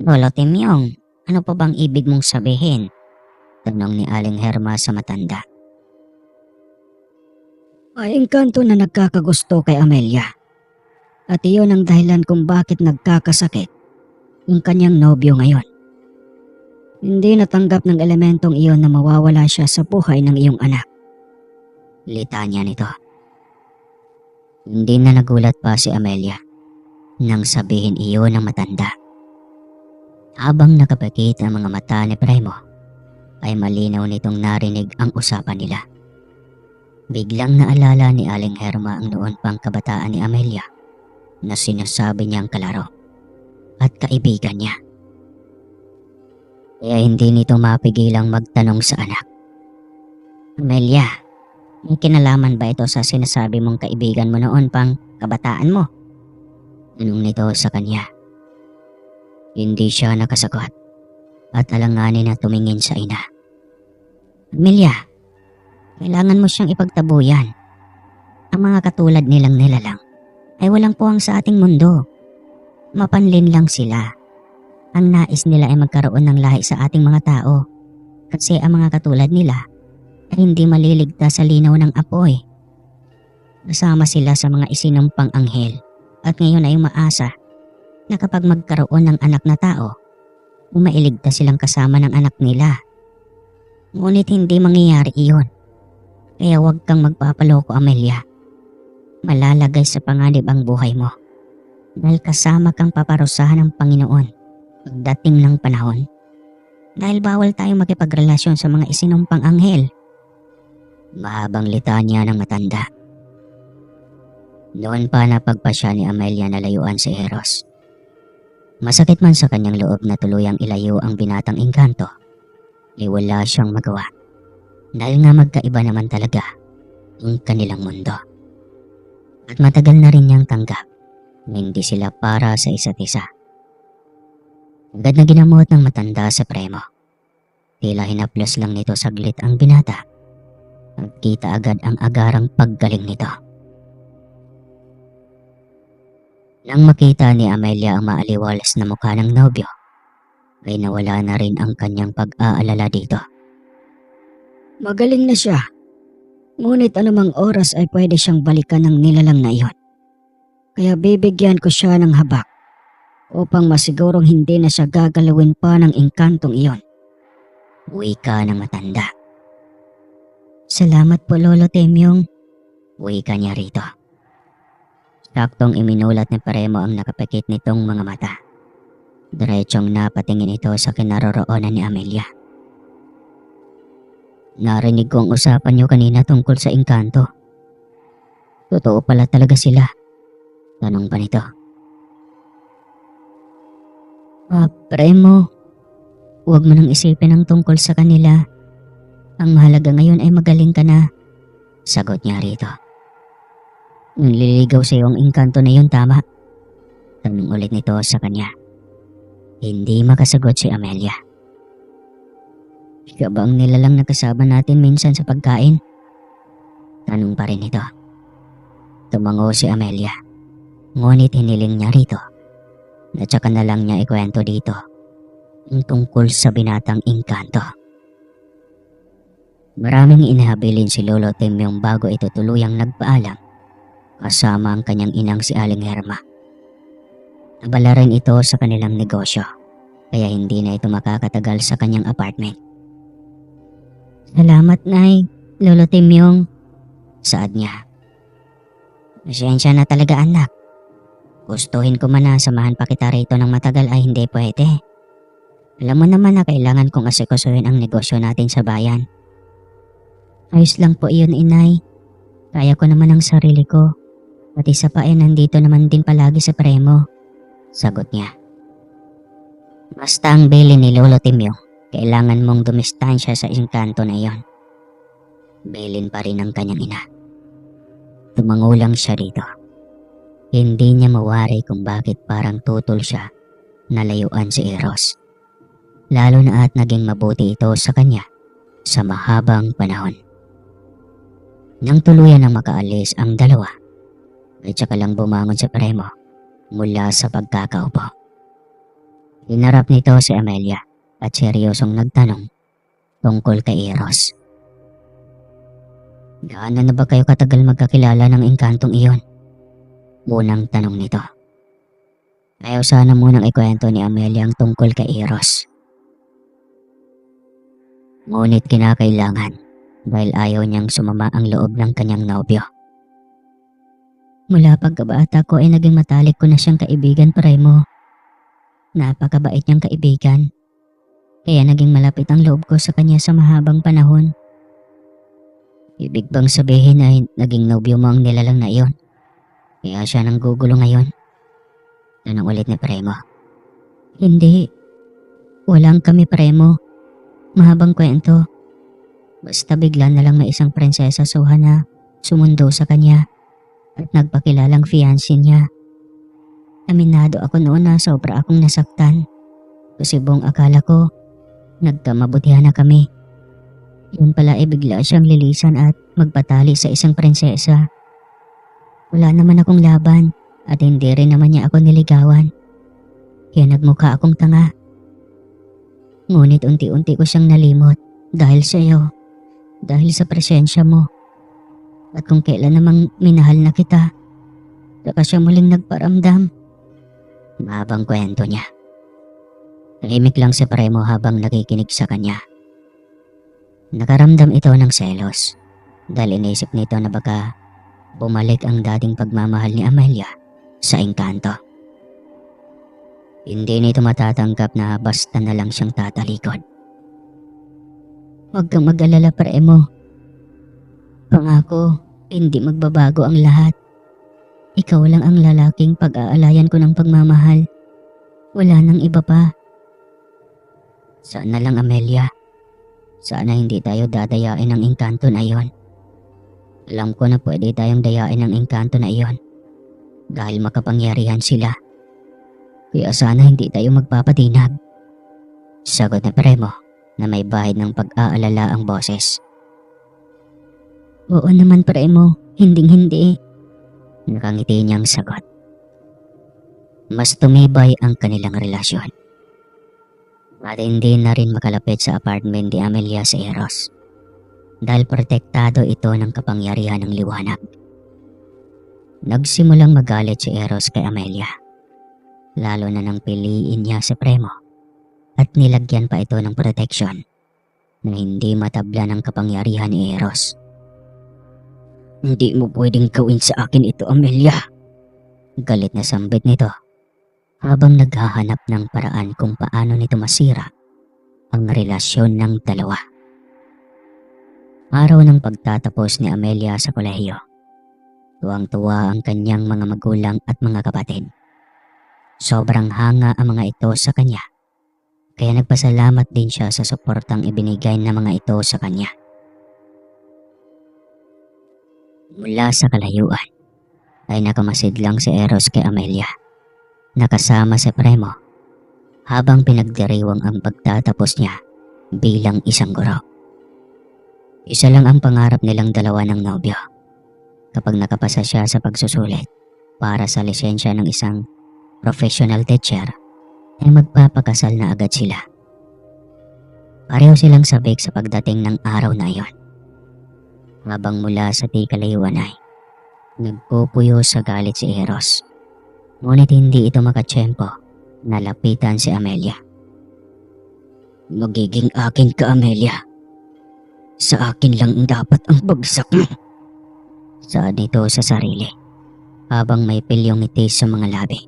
Lolo Timyong, ano pa bang ibig mong sabihin? Tanong ni Aling Herma sa matanda. May engkanto na nagkakagusto kay Amelia. At iyon ang dahilan kung bakit nagkakasakit yung kanyang nobyo ngayon. Hindi natanggap ng elementong iyon na mawawala siya sa buhay ng iyong anak. Litanya nito. Hindi na nagulat pa si Amelia nang sabihin iyon ng matanda. Habang nakapikit ang mga mata ni Premo, ay malinaw nitong narinig ang usapan nila. Biglang naalala ni Aling Herma ang noon pang kabataan ni Amelia na sinasabi niyang kalaro at kaibigan niya. Kaya hindi nito mapigilang magtanong sa anak. Amelia, may kinalaman ba ito sa sinasabi mong kaibigan mo noon pang kabataan mo? Tanong nito sa kanya. Hindi siya nakasagot at alanganin na tumingin sa ina. Amelia, kailangan mo siyang ipagtabuyan. Ang mga katulad nilang nilalang ay walang puwang sa ating mundo. Mapanlin lang sila. Ang nais nila ay magkaroon ng lahi sa ating mga tao kasi ang mga katulad nila ay hindi maliligtas sa linaw ng apoy. Kasama sila sa mga isinumpang anghel at ngayon ay umaasa na kapag magkaroon ng anak na tao, mailigtas silang kasama ng anak nila. Ngunit hindi mangyayari iyon. Kaya huwag kang magpapaloko, Amelia. Malalagay sa panganib ang buhay mo. Dahil kasama kang paparusahan ng Panginoon pagdating ng panahon. Dahil bawal tayong makipagrelasyon sa mga isinumpang anghel. Mahabang litanya ng matanda. Noon pa napagpasya ni Amelia na layuan si Eros. Masakit man sa kanyang loob na tuluyang ilayo ang binatang engkanto, wala siyang magawa. Dahil nga magkaiba naman talaga ang kanilang mundo. At matagal na rin niyang tanggap na hindi sila para sa isa't isa. Agad na ginamot ng matanda sa Premo. Tila hinaplos lang nito saglit ang binata. At kita agad ang agarang paggaling nito. Nang makita ni Amelia ang maaliwalas na mukha ng nobyo, ay nawala na rin ang kanyang pag-aalala dito. Magaling na siya. Ngunit anumang oras ay pwede siyang balikan ng nilalang na iyon. Kaya bibigyan ko siya ng habak upang masigurong hindi na siya gagalawin pa ng engkantong iyon. Wika ng matanda. Salamat po, Lolo Temyong. Wika niya rito. Saktong iminulat ni Premo ang nakapikit nitong mga mata. Diretsong napatingin ito sa kinaroroonan ni Amelia. Narinig ko ang usapan niyo kanina tungkol sa engkanto. Totoo pala talaga sila? Tanong pa nito. Premo, huwag mo nang isipin ang tungkol sa kanila. Ang mahalaga ngayon ay magaling ka na. Sagot niya rito. Nililigaw sa iyo ang engkanto na yun, tama? Tanong ulit nito sa kanya. Hindi makasagot si Amelia. Ikaw ba ang nilalang na kasama natin minsan sa pagkain? Tanong pa rin ito. Tumango si Amelia. Ngunit hiniling niya rito na tsaka na lang niya ikwento dito ang tungkol sa binatang engkanto. Maraming inihabilin si Lolo Timyong bago ito tuluyang nagpaalam kasama ang kanyang inang si Aling Herma. Abala rin ito sa kanilang negosyo kaya hindi na ito makakatagal sa kanyang apartment. Salamat, Nay, Lolo Timyong, saad niya. Pasensya na talaga, anak. Gustuhin ko man na samahan pa kita rito ng matagal ay hindi pwede. Alam mo naman na kailangan kong asikusuhin ang negosyo natin sa bayan. Ayos lang po iyon, Inay. Kaya ko naman ang sarili ko. Pati sa pa nandito naman din palagi sa Premo. Sagot niya. Basta ang bilin ni Lolo Timyong. Kailangan mong dumistansya sa engkanto na iyon. Bilin pa rin ang kanyang ina. Tumango lang siya rito. Hindi niya mawari kung bakit parang tutol siya na layuan si Eros. Lalo na at naging mabuti ito sa kanya sa mahabang panahon. Nang tuluyan ang makaalis ang dalawa, ay tsaka lang bumangon si Premo mula sa pagkakaupo. Hinarap nito si Amelia at seryosong nagtanong tungkol kay Eros. Gaano na ba kayo katagal magkakilala ng engkantong iyon? Unang tanong nito. Ayaw sana munang ikwento ni Amelia ang tungkol kay Eros. Ngunit kinakailangan dahil ayaw niyang sumama ang loob ng kanyang nobyo. Mula pagkabata ko ay naging matalik ko na siyang kaibigan, Premo. Napakabait niyang kaibigan. Kaya naging malapit ang loob ko sa kanya sa mahabang panahon. Ibig bang sabihin ay naging nobyo mo ang nilalang na iyon? Kaya siya nang gugulo ngayon? Tanong ulit ni Premo. Hindi. Walang kami, Premo. Mahabang kwento. Basta bigla na lang may isang prinsesa suha na sumundo sa kanya at nagpakilalang fiancé niya. Aminado ako noon na sobra akong nasaktan. Kasi buong akala ko nagkamabutihan na kami. Yun pala ay bigla siyang lilisan at magpatali sa isang prinsesa. Wala naman akong laban at hindi rin naman niya ako niligawan. Kaya nagmukha akong tanga. Ngunit unti-unti ko siyang nalimot dahil sa iyo. Dahil sa presensya mo. At kung kailan namang minahal na kita, saka siya muling nagparamdam. Mahabang kwento niya. Tahimik lang si Premo habang nakikinig sa kanya. Nakaramdam ito ng selos dahil inisip nito na baka bumalik ang dating pagmamahal ni Amelia sa engkanto. Hindi nito matatanggap na basta na lang siyang tatalikod. Huwag kang mag-alala, Premo. Pangako, hindi magbabago ang lahat. Ikaw lang ang lalaking pag-aalayan ko ng pagmamahal. Wala nang iba pa. Sana lang, Amelia. Sana hindi tayo dadayain ng engkanto na iyon. Alam ko na pwede tayong dayain ng engkanto na iyon dahil makapangyarihan sila. Kaya sana hindi tayo magpapatinag. Sagot ni Premo na may bahid ng pag-aalala ang boses. Oo naman, Premo. Hinding-hindi. Nakangiti niyang sagot. Mas tumibay ang kanilang relasyon. At hindi na rin makalapit sa apartment ni Amelia sa Eros dahil protektado ito ng kapangyarihan ng liwanag. Nagsimulang magalit si Eros kay Amelia, lalo na nang piliin niya si Premo at nilagyan pa ito ng proteksyon na hindi matabla ng kapangyarihan ni Eros. Hindi mo pwedeng gawin sa akin ito, Amelia. Galit na sambit nito habang naghahanap ng paraan kung paano nito masira ang relasyon ng dalawa. Araw ng pagtatapos ni Amelia sa kolehiyo. Tuwang-tuwa ang kanyang mga magulang at mga kapatid. Sobrang hanga ang mga ito sa kanya, kaya nagpasalamat din siya sa suportang ibinigay ng mga ito sa kanya. Mula sa kalayuan ay nakamasid lang si Eros kay Amelia, nakasama si Premo habang pinagdiriwang ang pagtatapos niya bilang isang guro. Isa lang ang pangarap nilang dalawa ng nobyo. Kapag nakapasa siya sa pagsusulit para sa lisensya ng isang professional teacher, ay magpapakasal na agad sila. Pareho silang sabik sa pagdating ng araw na iyon. Habang mula sa di kalayuan ay nagpupuyo sa galit si Eros. Ngunit hindi ito makatsyempo na lapitan si Amelia. Magiging akin ka, Amelia. Sa akin lang dapat ang bagsak mo. Saad nito sa sarili habang may pilyong ngiti sa mga labi.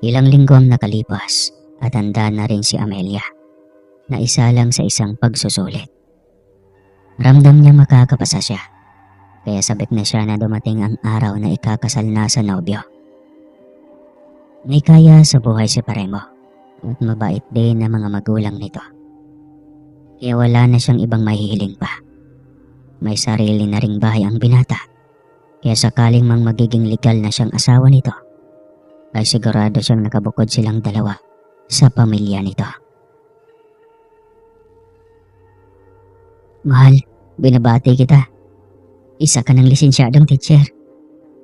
Ilang linggo ang nakalipas at handa na rin si Amelia na isa lang sa isang pagsusulit. Ramdam niya makakapasa siya, kaya sabik na siya na dumating ang araw na ikakasal na sa nobyo. May kaya sa buhay si Premo at mabait din ang mga magulang nito. Kaya wala na siyang ibang mahihiling pa. May sarili na ring bahay ang binata, kaya sakaling mang magiging legal na siyang asawa nito, ay sigurado siyang nakabukod silang dalawa sa pamilya nito. Mahal, binabati kita. Isa ka ng lisensyadong teacher.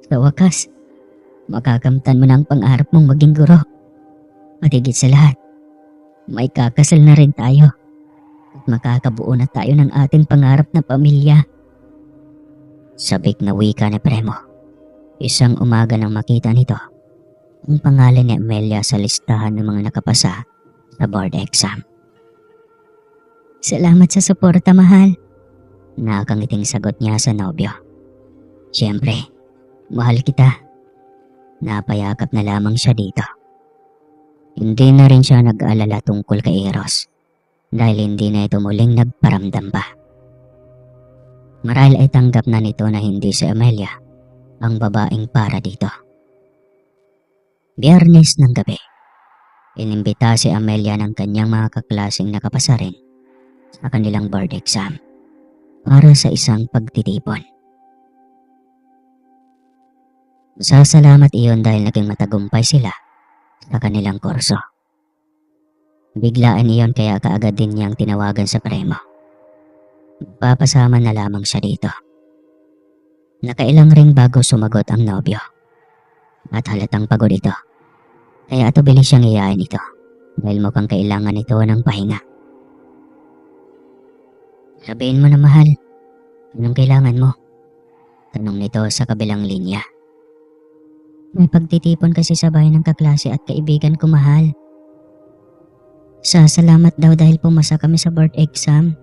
Sa wakas, makakamtan mo na ang pangarap mong maging guro. At higit sa lahat, may kakasal na rin tayo. At makakabuo na tayo ng ating pangarap na pamilya. Sabik na wika ni Premo. Isang umaga nang makita nito ang pangalan ni Amelia sa listahan ng mga nakapasa sa board exam. Salamat sa suporta, mahal. Nakakangiting sagot niya sa nobyo. Siyempre, mahal kita. Napayakap na lamang siya dito. Hindi na rin siya nag-aalala tungkol kay Eros dahil hindi na ito muling nagparamdam pa. Marahil ay tanggap na nito na hindi si Amelia ang babaeng para dito. Biyernes ng gabi, inimbita si Amelia ng kanyang mga kaklaseng nakapasa rin sa kanilang board exam para sa isang pagtitipon. Masasalamat iyon dahil naging matagumpay sila sa kanilang kurso. Biglaan iyon kaya kaagad din niyang tinawagan sa Premo. Papasama na lamang siya dito. Nakailang ring bago sumagot ang nobyo. At halatang pagod ito. Kaya ato bilis siyang iyain ito dahil mukhang kailangan ito ng pahinga. Sabihin mo na, mahal, anong kailangan mo? Tanong nito sa kabilang linya. May pagtitipon kasi sa bahay ng kaklase at kaibigan ko, mahal. Salamat daw dahil pumasa kami sa board exam.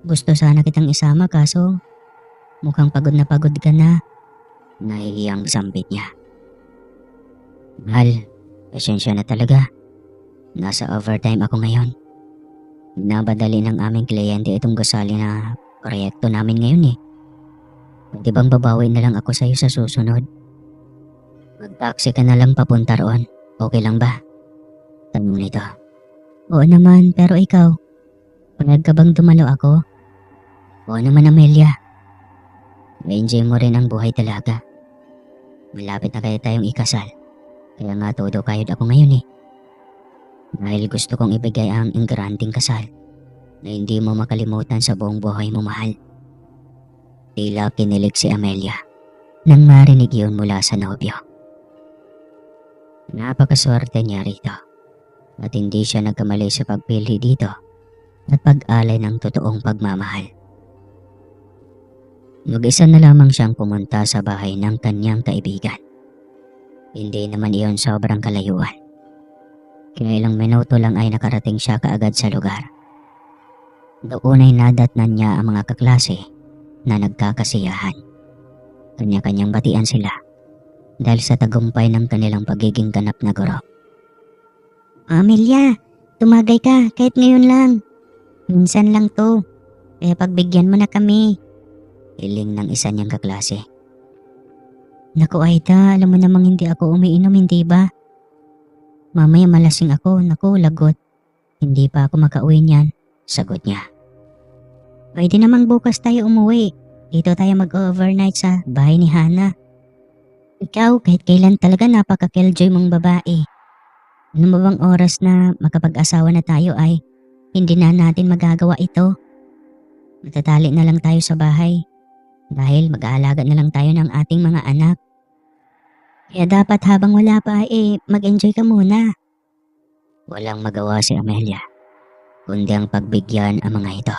Gusto sana kitang isama kaso mukhang pagod na pagod ka na. Nahihiyang sambit niya. Mahal, pasensya na talaga. Nasa overtime ako ngayon. Nabadali ng aming kliyente itong gusali na proyekto namin ngayon eh. Pwede bang babawi na lang ako sa'yo sa susunod? Mag-taxi ka na lang papunta roon. Okay lang ba? Tanong nito. Oo naman, pero ikaw, payag ka bang dumalo ako? Oo naman, Amelia. Na-enjoy mo rin ang buhay talaga. Malapit na kaya tayong ikasal. Kaya nga todo kayod ako ngayon eh. Dahil gusto kong ibigay ang ingranding kasal na hindi mo makalimutan sa buong buhay mo, mahal. Tila kinilig si Amelia nang marinig yun mula sa nobyo. Napakaswerte niya rito at hindi siya nagkamali sa pagpili dito at pag-alay ng totoong pagmamahal. Mag-isa na lamang siyang pumunta sa bahay ng kanyang kaibigan. Hindi naman iyon sobrang kalayuan. Kaya ilang minuto lang ay nakarating siya kaagad sa lugar. Doon ay nadatnan niya ang mga kaklase na nagkakasiyahan. Kanya-kanyang batian sila dahil sa tagumpay ng kanilang pagiging ganap na guro. Amelia, tumagay ka kahit ngayon lang. Minsan lang to, kaya pagbigyan mo na kami. Hiling ng isa niyang kaklase. Naku Aida, alam mo namang hindi ako umiinom, hindi ba? Mamaya malasing ako, naku lagot. Hindi pa ako makauwi niyan, sagot niya. Pwede namang bukas tayo umuwi. Dito tayo mag-overnight sa bahay ni Hana. Ikaw kahit kailan talaga napaka-killjoy mong babae. Ano ba bang oras na makapag-asawa na tayo ay hindi na natin magagawa ito? Matatali na lang tayo sa bahay dahil mag-aalaga na lang tayo ng ating mga anak. Kaya dapat habang wala pa mag-enjoy ka muna. Walang magawa si Amelia kundi ang pagbigyan ang mga ito.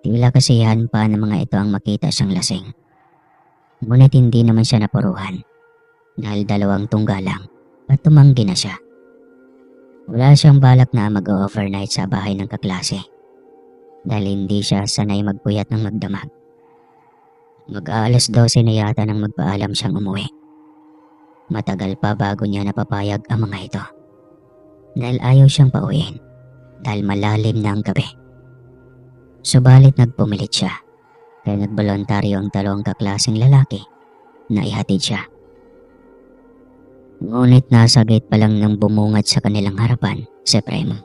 Tila kasiyahan pa ng mga ito ang makita siyang lasing. Ngunit hindi naman siya napuruhan dahil 2 tungga lang at tumanggi na siya. Wala siyang balak na mag-overnight sa bahay ng kaklase dahil hindi siya sanay magpuyat ng magdamag. Mag-aalas 12 na yata nang magpaalam siyang umuwi. Matagal pa bago niya napapayag ang mga ito dahil ayaw siyang pauwiin dahil malalim na ang gabi. Subalit nagpumilit siya kaya nagbolontaryo ang 2 kaklaseng lalaki na ihatid siya. Ngunit nasa gate pa lang nang bumungad sa kanilang harapan si Premo.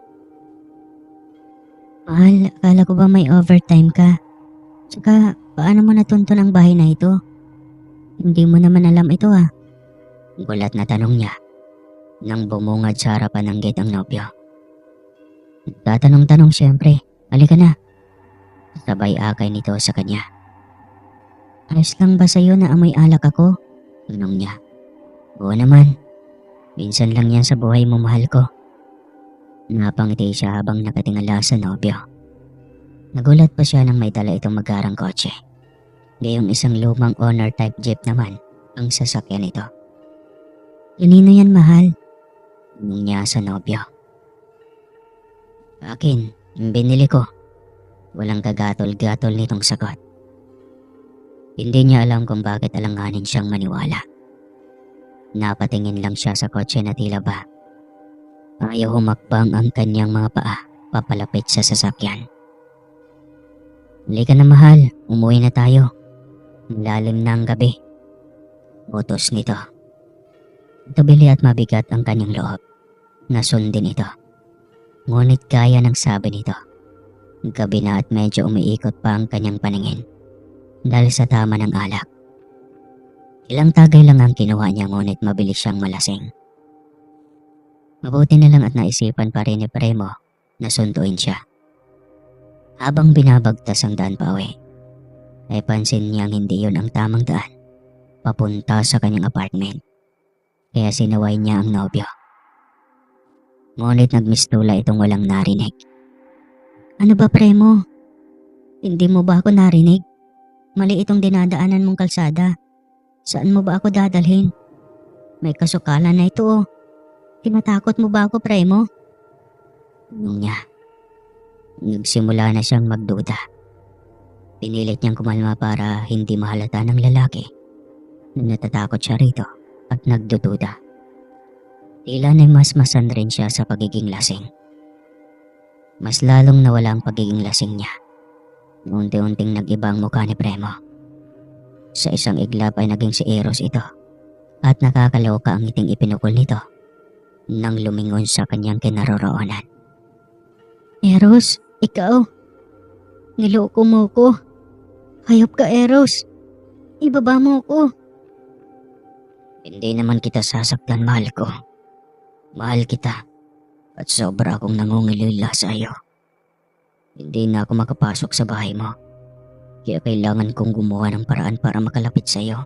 Mahal, akala ko ba may overtime ka? Tsaka paano mo natuntun ang bahay na ito? Hindi mo naman alam ito ah. Gulat na tanong niya nang bumungad sa harapan ng gate ang nobyo. Tatanong-tanong siyempre, halika na. Sabay akay nito sa kanya. Ayos lang ba sa'yo na amoy alak ako? Tanong niya. Oo naman. Minsan lang yan sa buhay mo, mahal ko. Napangiti siya habang nakatingala sa nobyo. Nagulat pa siya nang may dala itong magarang kotse. Gayong isang lumang owner type jeep naman ang sasakyan nito. Kanino yan, mahal? Tanong niya sa nobyo. Akin, binili ko. Walang kagatol-gatol nitong sagot. Hindi niya alam kung bakit alanganin siyang maniwala. Napatingin lang siya sa kotse na tila ba ayaw humakbang ang kanyang mga paa papalapit sa sasakyan. Halika na mahal, umuwi na tayo. Lalim na ang gabi. Utos nito. Tabili at mabigat ang kanyang loob. Nasundin ito. Ngunit kaya ng sabi nito. Gabi na at medyo umiikot pa ang kanyang paningin dahil sa tama ng alak. Ilang tagay lang ang kinuha niya ngunit mabilis siyang malasing. Mabuti na lang at naisipan pa rin ni Premo na sunduin siya. Habang binabagtas ang daan pa uwi, ay pansin niyang hindi yun ang tamang daan papunta sa kanyang apartment. Kaya sinaway niya ang nobyo. Ngunit nagmistula itong walang narinig. Ano ba Premo? Hindi mo ba ako narinig? Mali itong dinadaanan mong kalsada. Saan mo ba ako dadalhin? May kasukalan na ito oh. Tinatakot mo ba ako Premo? Tanong niya. Nagsimula na siyang magduda. Pinilit niyang kumalma para hindi mahalata ng lalaki na natatakot siya rito at nagdududa. Tila na masmasan rin siya sa pagiging lasing. Mas lalong nawala ang pagiging lasing niya. Unti-unting nag-iba ang mukha ni Premo. Sa isang iglap ay naging si Eros ito at nakakaloka ang ngiting ipinukol nito nang lumingon sa kanyang kinaroroonan. Eros, ikaw? Niloko mo ko. Hayop ka Eros. Ibaba mo ko. Hindi naman kita sasaktan, mahal ko. Mahal kita. At sobra akong nangungilila sa iyo. Hindi na ako makapasok sa bahay mo. Kaya kailangan kong gumawa ng paraan para makalapit sa iyo.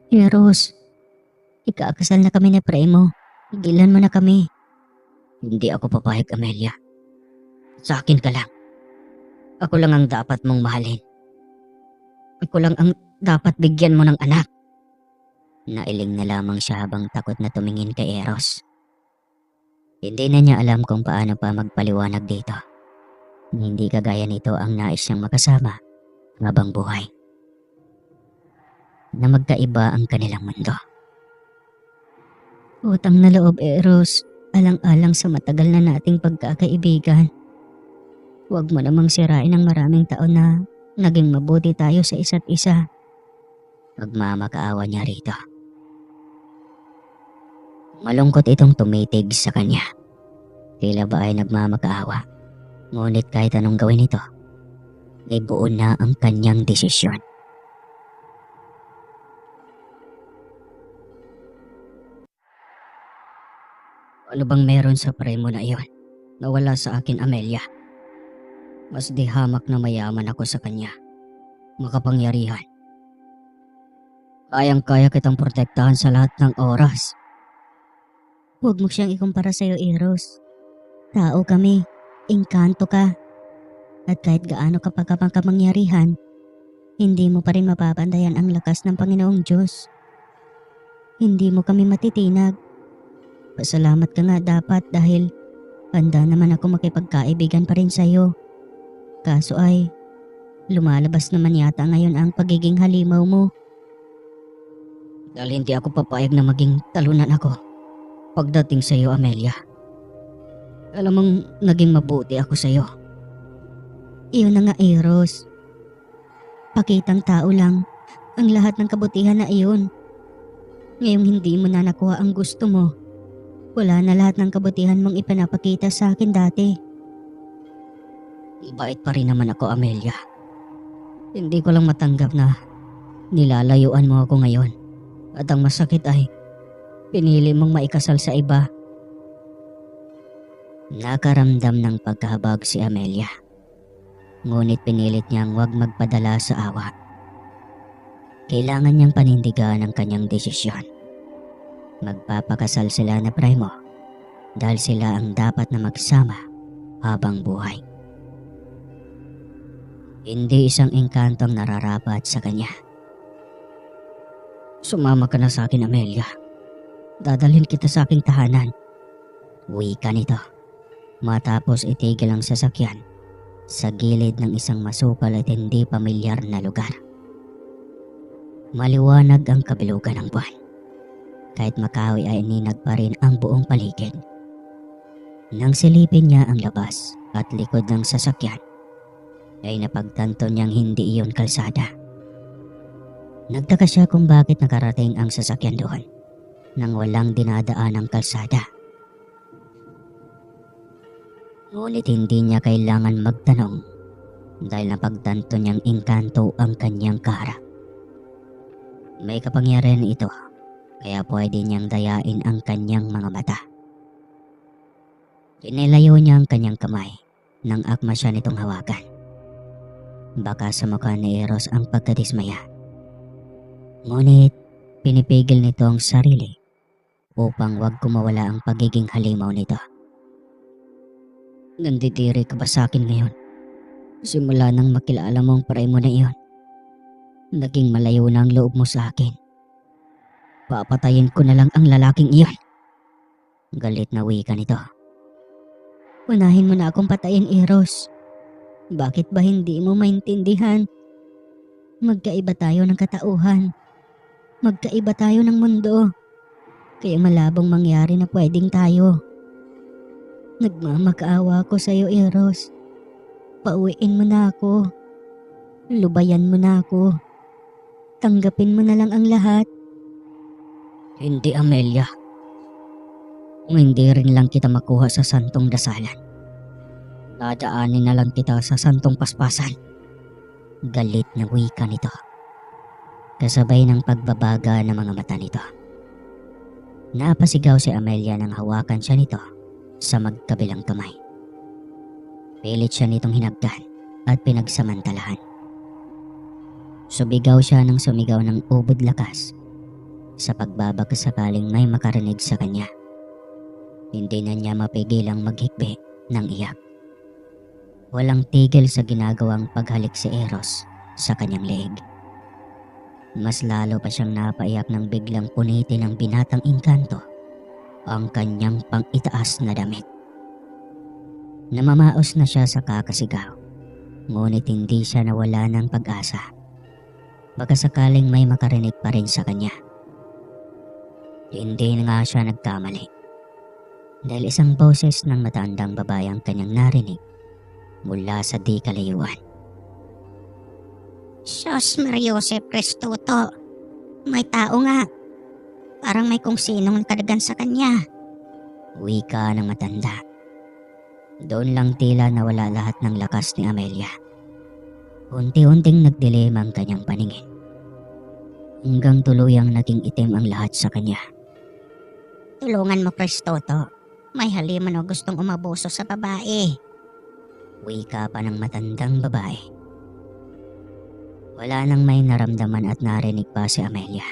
Eros, ikakasal na kami ni Premo. Higilan mo na kami. Hindi ako papayag, Amelia. Sa akin ka lang. Ako lang ang dapat mong mahalin. Ako lang ang dapat bigyan mo ng anak. Nailing na lamang siya habang takot na tumingin kay Eros. Hindi na niya alam kung paano pa magpaliwanag dito. Hindi kagaya nito ang nais niyang makasama habang buhay. na magkaiba ang kanilang mundo. Utang na loob, Eros, alang-alang sa matagal na nating pagkakaibigan. Huwag mo namang sirain ang maraming taon na naging mabuti tayo sa isa't isa. Magmamakaawa niya rito. Malungkot itong tumitig sa kanya. Tila ba ay nagmamakaawa. Ngunit kahit anong gawin ito, ay buo na ang kanyang desisyon. Ano bang meron sa premo na iyon? Nawala sa akin, Amelia. Mas di hamak na mayaman ako sa kanya. Makapangyarihan. Kayang-kaya kitang protektahan sa lahat ng oras. Huwag mo siyang ikumpara sa'yo, Eros. Tao kami. Engkanto ka. At kahit gaano ka pagkapangyarihan, hindi mo pa rin mapapantayan ang lakas ng Panginoong Diyos. Hindi mo kami matitinag. Pasalamat ka nga dapat dahil handa naman ako makipagkaibigan pa rin sa'yo. Kaso ay, lumalabas naman yata ngayon ang pagiging halimaw mo. Dahil hindi ako papayag na maging talunan ako pagdating sa'yo, Amelia. Alam mong naging mabuti ako sa'yo. Iyon na nga, Eros. Pakitang tao lang ang lahat ng kabutihan na iyon. Ngayong hindi mo na nakuha ang gusto mo, wala na lahat ng kabutihan mong ipinapakita sa akin dati. Bait pa rin naman ako, Amelia. Hindi ko lang matanggap na nilalayuan mo ako ngayon. At ang masakit ay pinili mong maikasal sa iba. Nakaramdam ng pagkahabag si Amelia. Ngunit pinilit niyang huwag magpadala sa awa. Kailangan niyang panindigan ang kanyang desisyon. Magpapakasal sila na Primo dahil sila ang dapat na magsama habang buhay. Hindi isang engkanto ang nararapat sa kanya. Sumama ka na sa akin, Amelia. Dadalhin kita sa aking tahanan. Wika nito. Matapos itigil ang sasakyan sa gilid ng isang masukal at hindi pamilyar na lugar. Maliwanag ang kabilugan ng buwan. Kahit makahoy ay ininag pa rin ang buong paligid. Nang silipin niya ang labas at likod ng sasakyan, ay napagtanto niyang hindi iyon kalsada. Nagtaka siya kung bakit nakarating ang sasakyan doon nang walang dinadaan ang kalsada. Ngunit hindi niya kailangan magtanong dahil napagtanto niyang engkanto ang kanyang kaharap. May kapangyarihan ito kaya pwede niyang dayain ang kanyang mga mata. Inilayo niya ang kanyang kamay nang akma siya nitong hawakan. Baka sa mukha ni Eros ang pagkadismaya. Ngunit pinipigil nito ang sarili upang wag kumawala ang pagiging halimaw nito. Nandidiri ka ba sa akin ngayon? Simula nang makilala mo ang primo na iyon, naging malayo na ang loob mo sa akin. Papatayin ko na lang ang lalaking iyon. Galit na wika nito. Unahin mo na akong patayin, Eros. Bakit ba hindi mo maintindihan? Magkaiba tayo ng katauhan. Magkaiba tayo ng mundo. Kaya malabong mangyari na pwedeng tayo. Nagmamakaawa ako sa'yo, Eros. Pauwiin mo na ako. Lubayan mo na ako. Tanggapin mo na lang ang lahat. Hindi, Amelia. Kung hindi rin lang kita makuha sa santong dasalan, dadaanin na lang kita sa santong paspasan. Galit na wika nito. Kasabay ng pagbabaga ng mga mata nito. Napasigaw si Amelia nang hawakan siya nito sa magkabilang kamay. Pilit siya nitong hinagdan at pinagsamantalahan. Sumigaw siya ng sumigaw ng ubod lakas sa pagbabaka sakaling may makarinig sa kanya. Hindi na niya mapigilang maghikbi ng iyak. Walang tigil sa ginagawang paghalik si Eros sa kanyang leeg. Mas lalo pa siyang napaiyak nang biglang punitin ng binatang engkanto ang kanyang pang-itaas na damit. Namamaos na siya sa kakasigaw, ngunit hindi siya nawala ng pag-asa. Baka sakaling may makarinig pa rin sa kanya. Hindi na nga siya nagkamali. Dahil isang boses ng matandang babae ang kanyang narinig mula sa di kalayuan. Sus Mariosep Cristoto, may tao nga. Parang may kung sinong nakadagan sa kanya. Wika ng matanda. Doon lang tila nawala lahat ng lakas ni Amelia. Unti-unting nagdilim ang kanyang paningin. Hanggang tuluyang naging itim ang lahat sa kanya. Tulungan mo Cristoto. May haliman o gustong umabuso sa babae. Wika pa ng matandang babae. Wala nang may naramdaman at narinig pa si Amelia.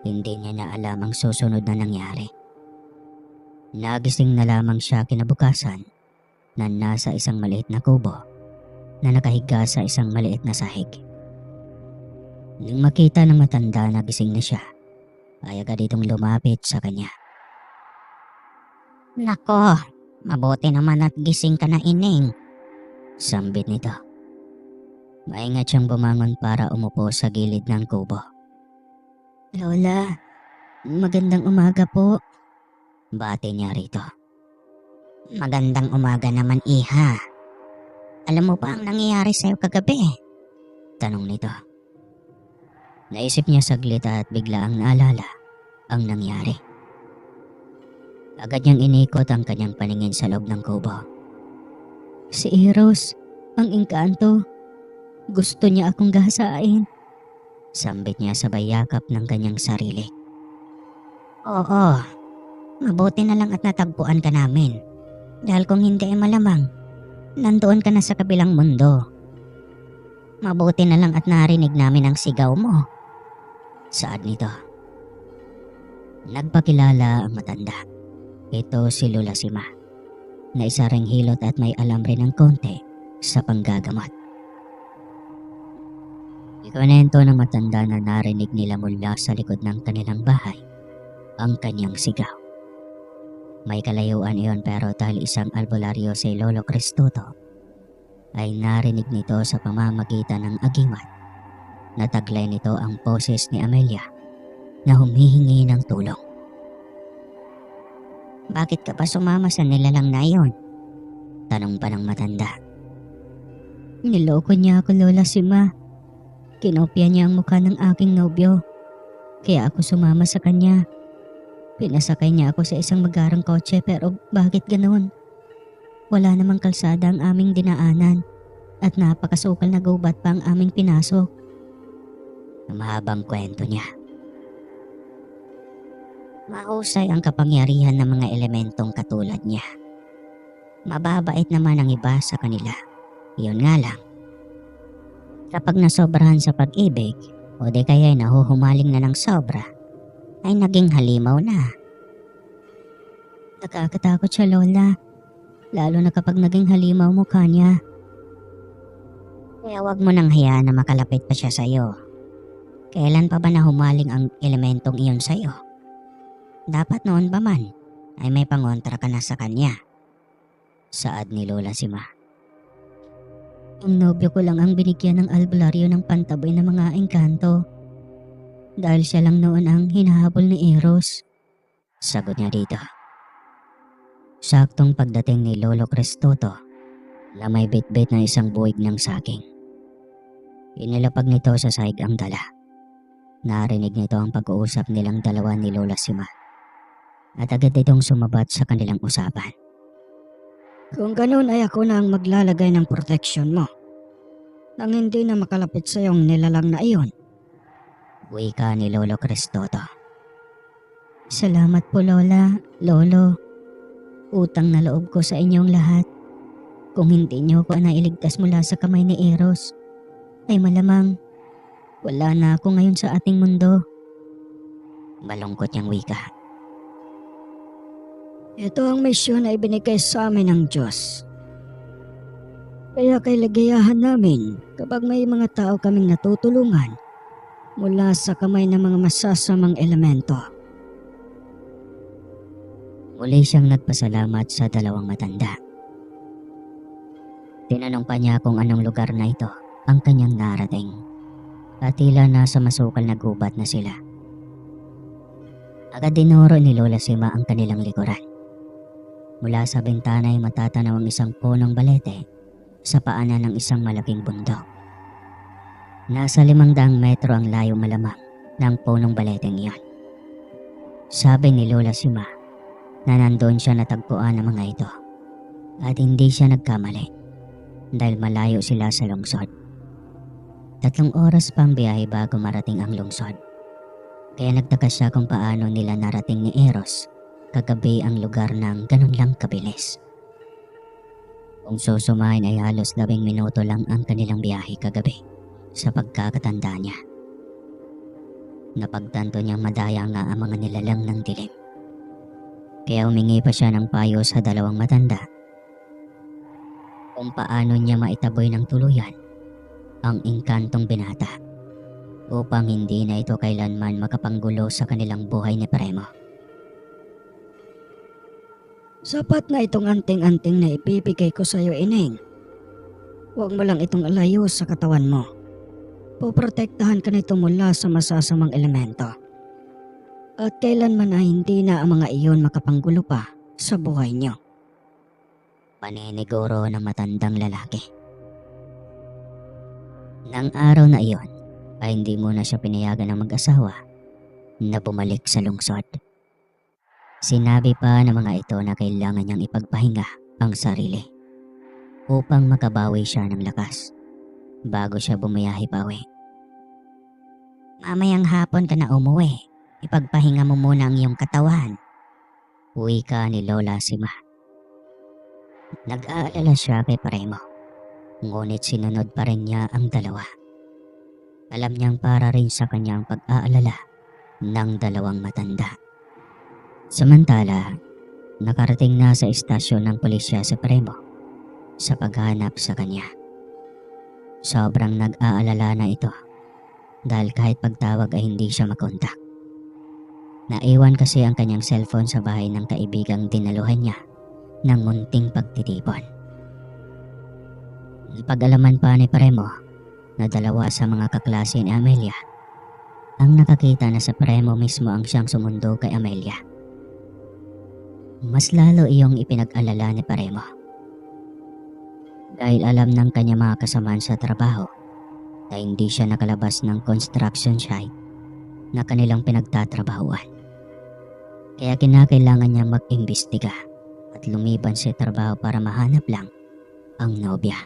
Hindi niya na alam ang susunod na nangyari. Nagising na lamang siya kinabukasan na nasa isang maliit na kubo na nakahiga sa isang maliit na sahig. Nang makita ng matanda na gising na siya, ay agad itong lumapit sa kanya. Nako, mabuti naman at gising ka na ining. Sambit nito. Maingat siyang bumangon para umupo sa gilid ng kubo. Lola, magandang umaga po. Bati niya rito. Magandang umaga naman iha. Alam mo ba ang nangyayari sa'yo kagabi? Tanong nito. Naisip niya saglit at bigla ang naalala ang nangyari. Agad niyang inikot ang kanyang paningin sa loob ng kubo. Si Eros, ang engkanto. Gusto niya akong gahasain. Sambit niya sabay yakap ng kanyang sarili. Oo, mabuti na lang at natagpuan ka namin. Dahil kung hindi ay malamang, nandoon ka na sa kabilang mundo. Mabuti na lang at narinig namin ang sigaw mo. Saad nito. Nagpakilala ang matanda. Ito si Lola Sima, na isa ring hilot at may alam rin ng konti sa panggagamot. Ikwento ng matanda na narinig nila mula sa likod ng kanilang bahay ang kanyang sigaw. May kalayuan iyon pero dahil isang albularyo si Lolo Cristoto ay narinig nito sa pamamagitan ng agimat. Nataglay nito ang boses ni Amelia na humihingi ng tulong. Bakit ka pa sumama sa nilalang na iyon? Tanong pa ng matanda. Niloko niya ako Lola Sima. Kinopya niya ang mukha ng aking nobyo. Kaya ako sumama sa kanya. Pinasakay niya ako sa isang magarang kotse pero bakit ganoon? Wala namang kalsada ang aming dinaanan at napakasukal na gubat pa ang aming pinasok. Mahabang kwento niya. Mahusay ang kapangyarihan ng mga elementong katulad niya. Mababait naman ang iba sa kanila. Iyon nga lang. Kapag nasobrahan sa pag-ibig o di kaya nahuhumaling na ng sobra, ay naging halimaw na. Nakakatakot siya Lola, lalo na kapag naging halimaw mukha niya. Kaya wag mo nang hayaan na makalapit pa siya sa'yo. Kailan pa ba nahumaling ang elementong iyon sa'yo? Dapat noon ba man ay may pangontra ka na sa kanya. Saad ni Lola Sima. Ang nobyo ko lang ang binigyan ng albularyo ng pantaboy ng mga engkanto. Dahil siya lang noon ang hinahabol ni Eros. Sagot niya dito. Saktong pagdating ni Lolo Cristoto na may bitbit na isang buwig ng saging. Inilapag nito sa sahig ang dala. Narinig nito ang pag-uusap nilang dalawa ni Lola Sima. At agad itong sumabat sa kanilang usapan. Kung ganun ay ako na ang maglalagay ng proteksyon mo. Nang hindi na makalapit sa iyong nilalang na iyon. Wika ni Lolo Cristoto. Salamat po Lola, Lolo. Utang na loob ko sa inyong lahat. Kung hindi niyo ako nailigtas mula sa kamay ni Eros, ay malamang wala na ako ngayon sa ating mundo. Malungkot niyang wika. Ito ang misyon na ibinigay sa amin ng Diyos. Kaya kailangan namin kapag may mga tao kaming natutulungan mula sa kamay ng mga masasamang elemento. Muli siyang nagpasalamat sa dalawang matanda. Tinanong pa niya kung anong lugar na ito ang kanyang narating. at tila nasa masukal na gubat na sila. Agad dinuro ni Lola Sima ang kanilang likuran. Mula sa bintana ay matatanaw ang isang punong balete sa paanan ng isang malaking bundok. Nasa 500 metro ang layo malamang ng punong baleteng iyon. Sabi ni Lola Sima na nandoon siya natagpuan ng mga ito at hindi siya nagkamali dahil malayo sila sa lungsod. 3 oras pang biyahe bago marating ang lungsod. Kaya nagtaka siya kung paano nila narating ni Eros kagabi ang lugar ng ganun lang kabilis. Kung susumahin ay halos 10 minuto lang ang kanilang biyahe kagabi sa pagkakatanda niya. Napagtanto niyang madaya nga ang mga nilalang ng dilim. Kaya humingi pa siya ng payo sa 2 matanda kung paano niya maitaboy ng tuluyan ang engkantong binata upang hindi na ito kailanman makapanggulo sa kanilang buhay ni Premo. Sapat na itong anting-anting na ibibigay ko sa iyo, Ineng. Huwag mo lang itong alayo sa katawan mo. Poprotektahan ka nito mula sa masasamang elemento. At kailanman ay hindi na ang mga iyon makapanggulo pa sa buhay niyo. Paniniguro ng matandang lalaki. Nang araw na iyon ay hindi muna siya pinayagan ng mag-asawa na bumalik sa lungsod. Sinabi pa ng mga ito na kailangan niyang ipagpahinga ang sarili upang makabawi siya ng lakas bago siya bumiyahe pa uwi. Mamayang hapon ka na umuwi. Ipagpahinga mo muna ang iyong katawan. Wika ni Lola Sima. Nag-aalala siya kay Premo, ngunit sinunod pa rin niya ang dalawa. Alam niyang para rin sa kanyang pag-aalala ng 2 matanda. Samantala, nakarating na sa istasyon ng pulisya si Premo sa paghanap sa kanya. Sobrang nag-aalala na ito dahil kahit pagtawag ay hindi siya makontak. Naiwan kasi ang kanyang cellphone sa bahay ng kaibigang dinaluhan niya ng munting pagtitipon. Napag-alaman pa ni Premo na 2 sa mga kaklase ni Amelia ang nakakita na sa Premo mismo ang siyang sumundo kay Amelia. Mas lalo iyong ipinag-alala ni Premo dahil alam ng kanya mga kasamaan sa trabaho na hindi siya nakalabas ng construction site na kanilang pinagtatrabahuan. Kaya kinakailangan niya mag-imbestiga at lumiban sa trabaho para mahanap lang ang nobya.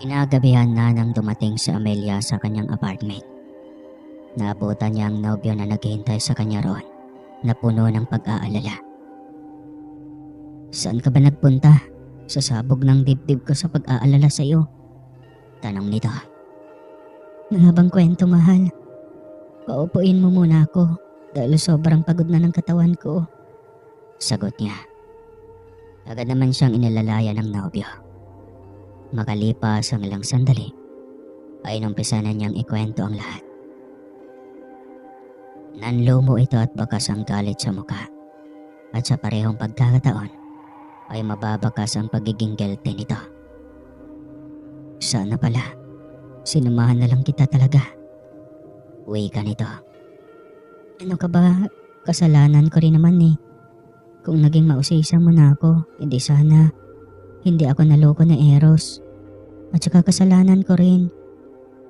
Kinagabihan na nang dumating si Amelia sa kanyang apartment. Naabutan niya ang nobyo na naghihintay sa kanya roon na puno ng pag-aalala. Saan ka ba nagpunta? Sa sabog ng dibdib ko sa pag-aalala sa iyo. Tanong nito. Mahabang kwento, mahal. Paupuin mo muna ako dahil sobrang pagod na ng katawan ko. Sagot niya. Agad naman siyang inilalaya ng nobyo. Makalipas ang ilang sandali ay numpisa na niyang ikwento ang lahat. Nanlumo ito at bakas ang galit sa mukha. At sa parehong pagkakataon ay mababakas ang pagiging guilty nito. Sana pala, sinamahan na lang kita talaga. Wika nito. Ano ka ba? Kasalanan ko rin naman eh. Kung naging mausisa mo na ako, hindi sana. Hindi ako naloko ni Eros. At saka kasalanan ko rin.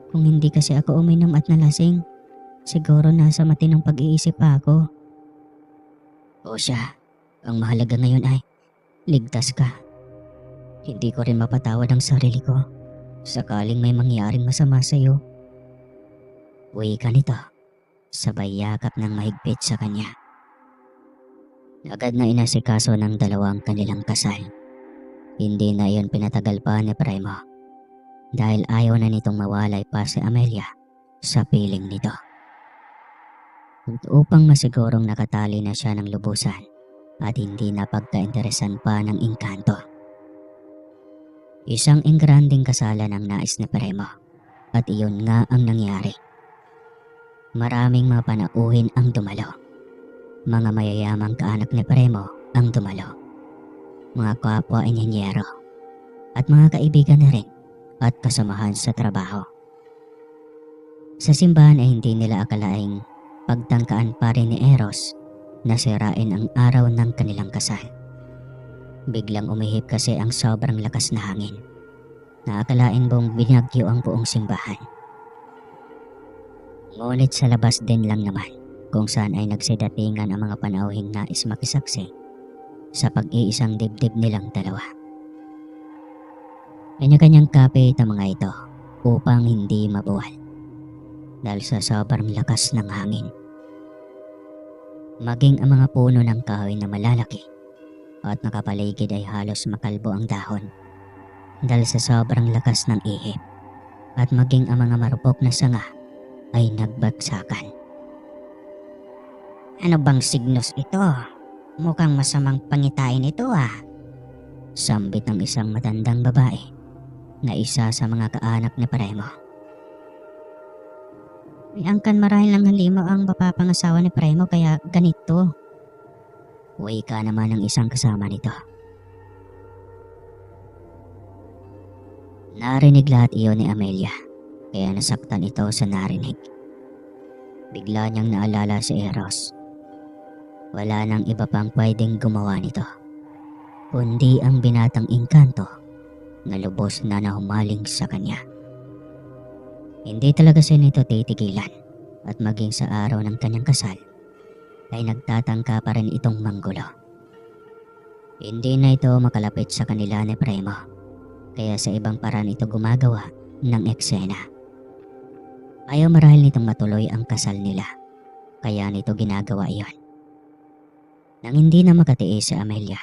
Kung hindi kasi ako uminom at nalasing, siguro nasa matinong pag-iisip pa ako. O siya, ang mahalaga ngayon ay ligtas ka. Hindi ko rin mapatawad ang sarili ko sakaling may mangyaring masama sa iyo. Wika nito, sabay yakap ng mahigpit sa kanya. Agad na inasikaso ng 2 ang kanilang kasal. Hindi na iyon pinatagal pa ni Premo dahil ayaw na nitong mawalay pa si Amelia sa piling nito. At upang masigurong nakatali na siya ng lubusan at hindi na pagkainteresan pa ng engkanto. Isang engranding kasalan ang nais ni Premo at iyon nga ang nangyari. Maraming mga panauhin ang dumalo. Mga mayayamang kaanak ni Premo ang dumalo. Mga kapwa inhenyero at mga kaibigan na rin at kasamahan sa trabaho. Sa simbahan ay hindi nila akalaing pagtangkaan pa rin ni Eros na sirain ang araw ng kanilang kasal. Biglang umihip kasi ang sobrang lakas na hangin na akalain mong binagyo ang buong simbahan. Ngunit sa labas din lang naman kung saan ay nagsidatingan ang mga panauhing nais makisaksi sa pag-iisang dibdib nilang dalawa. Kanya-kanyang kapit ang mga ito upang hindi mabuwal dahil sa sobrang lakas ng hangin. Maging ang mga puno ng kahoy na malalaki at nakapaligid ay halos makalbo ang dahon dahil sa sobrang lakas ng ihip, at maging ang mga marupok na sanga ay nagbagsakan. Ano bang signos ito? Mukhang masamang pangitain ito ah. Sambit ng isang matandang babae na isa sa mga kaanak ni Premo. May angkan marahil ng halimaw ang mapapangasawa ni Premo kaya ganito. Uwi ka naman ng isang kasama nito. Narinig lahat iyon ni Amelia, kaya nasaktan ito sa narinig. Bigla niyang naalala si Eros. Wala nang iba pang pwedeng gumawa nito, kundi ang binatang engkanto na lubos na nahumaling sa kanya. Hindi talaga siya nito titigilan, at maging sa araw ng kanyang kasal ay nagtatangka pa rin itong manggulo. Hindi na ito makalapit sa kanila ni Premo, kaya sa ibang paraan ito gumagawa ng eksena. Ayaw marahil nitong matuloy ang kasal nila, kaya nito ginagawa iyon. Nang hindi na makatiis si Amelia,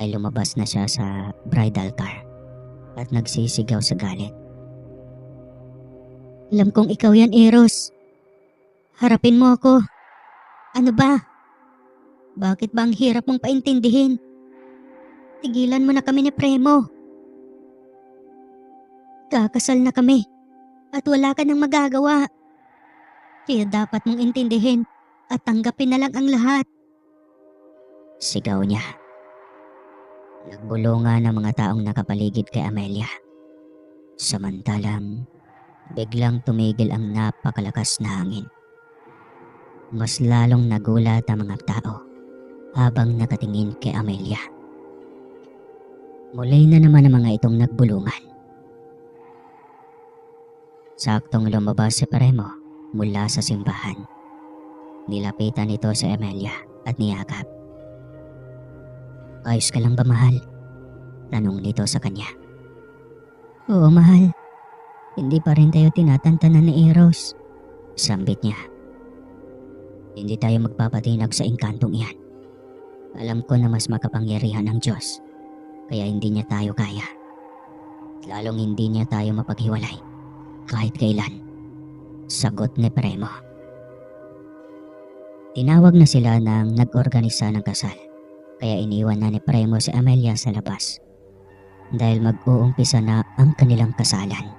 ay lumabas na siya sa bridal car at nagsisigaw sa galit. Alam kong ikaw yan, Eros. Harapin mo ako. Ano ba? Bakit ba ang hirap mong paintindihin? Tigilan mo na kami ni Premo. Kakasal na kami at wala ka nang magagawa. Kaya dapat mong intindihin at tanggapin na lang ang lahat. Sigaw niya. Nagbulungan ang mga taong nakapaligid kay Amelia. Samantalang biglang tumigil ang napakalakas na hangin. Mas lalong nagulat ang mga tao habang nakatingin kay Amelia. Muli na naman ang mga itong nagbulungan. Saktong lumabas si Premo mula sa simbahan. Nilapitan ito si Amelia at niyakap. Ayos ka lang ba, mahal? Tanong nito sa kanya. Oo, mahal. Hindi pa rin tayo tinatantanan ni Eros. Sambit niya. Hindi tayo magpapatinag sa engkantong iyan. Alam ko na mas makapangyarihan ang Diyos, kaya hindi niya tayo kaya. Lalong hindi niya tayo mapaghiwalay kahit kailan. Sagot ni Premo. Tinawag na sila ng nag-organisa ng kasal, kaya iniwan na ni Premo si Amelia sa labas dahil mag-uumpisa na ang kanilang kasalan.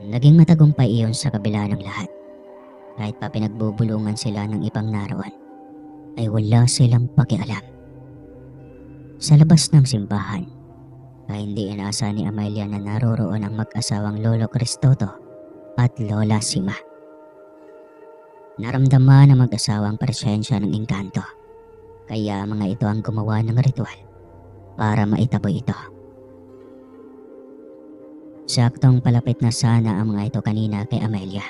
Naging matagumpay iyon sa kabila ng lahat. Kahit pa pinagbubulungan sila ng ibang naroon, ay wala silang pakialam. Sa labas ng simbahan, ay hindi inaasahan ni Amelia na naroroon ang mag-asawang Lolo Cristoto at Lola Sima. Naramdaman ng mag-asawang presensya ng engkanto, kaya mga ito ang gumawa ng ritual para maitaboy ito. Saktong palapit na sana ang mga ito kanina kay Amelia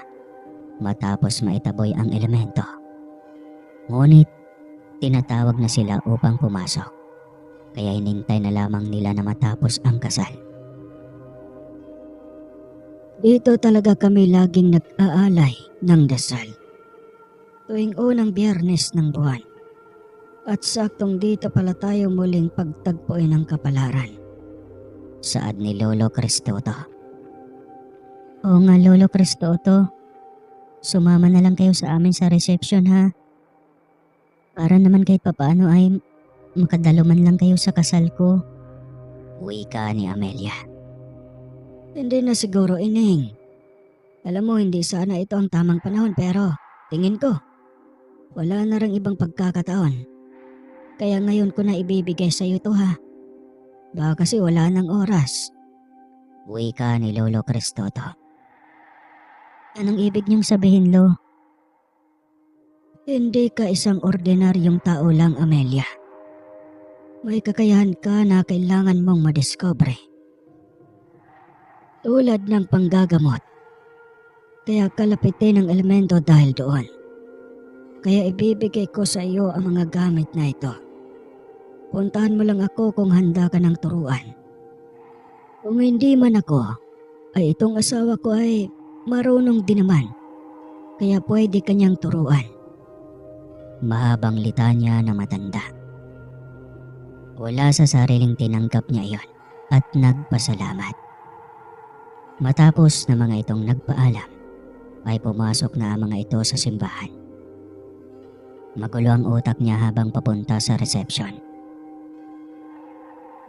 matapos maitaboy ang elemento. Ngunit tinatawag na sila upang pumasok, kaya hinintay na lamang nila na matapos ang kasal. Dito talaga kami laging nag-aalay ng dasal tuwing unang Biyernes ng buwan. At saktong dito pala tayo muling pagtagpuin ng kapalaran. Saad ni Lolo Cristoto. Oo nga, Lolo Cristoto. Sumama na lang kayo sa amin sa reception, ha? Para naman kahit papaano ay makadalo man lang kayo sa kasal ko. Wika ni Amelia. Hindi na siguro, Ining. Alam mo, hindi sana ito ang tamang panahon, pero tingin ko wala na ring ibang pagkakataon. Kaya ngayon ko na ibibigay sa iyo to, ha? Baka kasi wala ng oras. Wika ni Lolo Cristoto. Anong ibig niyong sabihin, Lo? Hindi ka isang ordinaryong tao lang, Amelia. May kakayahan ka na kailangan mong madiscover. Tulad ng panggagamot. Kaya kalapitin ang elemento dahil doon. Kaya ibibigay ko sa iyo ang mga gamit na ito. Puntahan mo lang ako kung handa ka ng turuan. Kung hindi man ako, ay itong asawa ko ay marunong din naman. Kaya pwede kanyang turuan. Mahabang litanya na matanda. Wala sa sariling tinanggap niya iyon at nagpasalamat. Matapos na mga itong nagpaalam, ay pumasok na ang mga ito sa simbahan. Magulo ang utak niya habang papunta sa reception.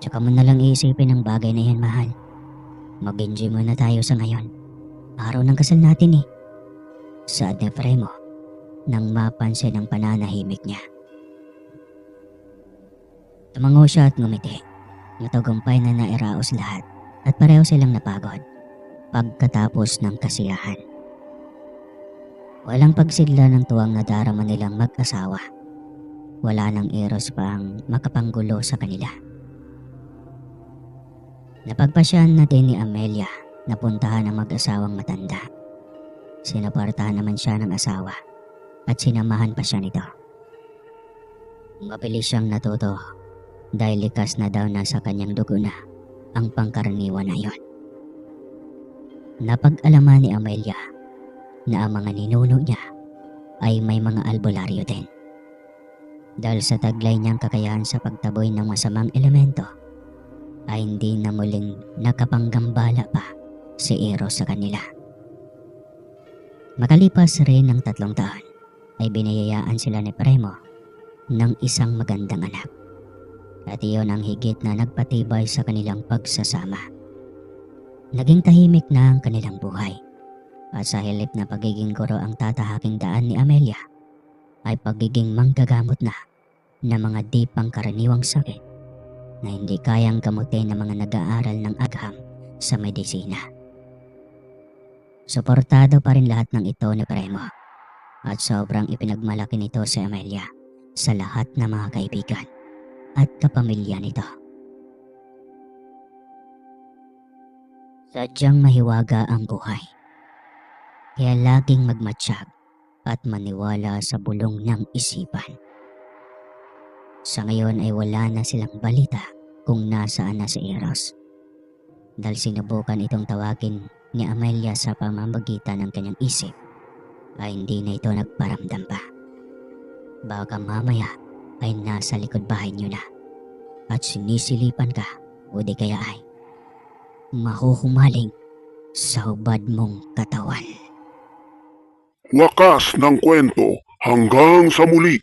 Tsaka mo na lang iisipin ang bagay na yan, mahal. Mag-enjoy muna tayo sa ngayon. Araw ng kasal natin eh. Saad ni Premo nang mapansin ang pananahimik niya. Tumango siya at ngumiti. Matagumpay na nairaos lahat at pareho silang napagod pagkatapos ng kasiyahan. Walang pagsigla ng tuwang nadarama nilang mag-asawa. Wala nang eros pa ang makapanggulo sa kanila. Napagpasyahan na din ni Amelia na puntahan ang mag-asawang matanda. Sinaportahan naman siya ng asawa at sinamahan pa siya nito. Mabilis siyang natuto dahil likas na daw na sa kanyang dugo na ang pangkaraniwan na yon. Napag-alaman ni Amelia na ang mga ninuno niya ay may mga albularyo din. Dahil sa taglay niyang kakayahan sa pagtaboy ng masamang elemento, ay hindi na muling nakapanggambala pa si Eros sa kanila. Makalipas rin ng 3 taon, ay binayayaan sila ni Premo ng isang magandang anak. At iyon ang higit na nagpatibay sa kanilang pagsasama. Naging tahimik na ang kanilang buhay. At sa hilip na pagiging guro ang tatahaking daan ni Amelia, ay pagiging manggagamot na ng mga di pangkaraniwang sakit na hindi kayang gamutin ng mga nag-aaral ng agham sa medisina. Suportado pa rin lahat ng ito ni Premo at sobrang ipinagmalaki nito si Amelia sa lahat ng mga kaibigan at kapamilya nito. Sadyang mahiwaga ang buhay. Kaya laging magmatsyag at maniwala sa bulong ng isipan. Sa ngayon ay wala na silang balita kung nasaan na si Eros. Dahil sinubukan itong tawagin ni Amelia sa pamamagitan ng kanyang isip, ay hindi na ito nagparamdam pa. Baka mamaya ay nasa likod bahay niyo na at sinisilipan ka o di kaya ay mahuhumaling sa hubad mong katawan. Wakas ng kwento hanggang sa muli.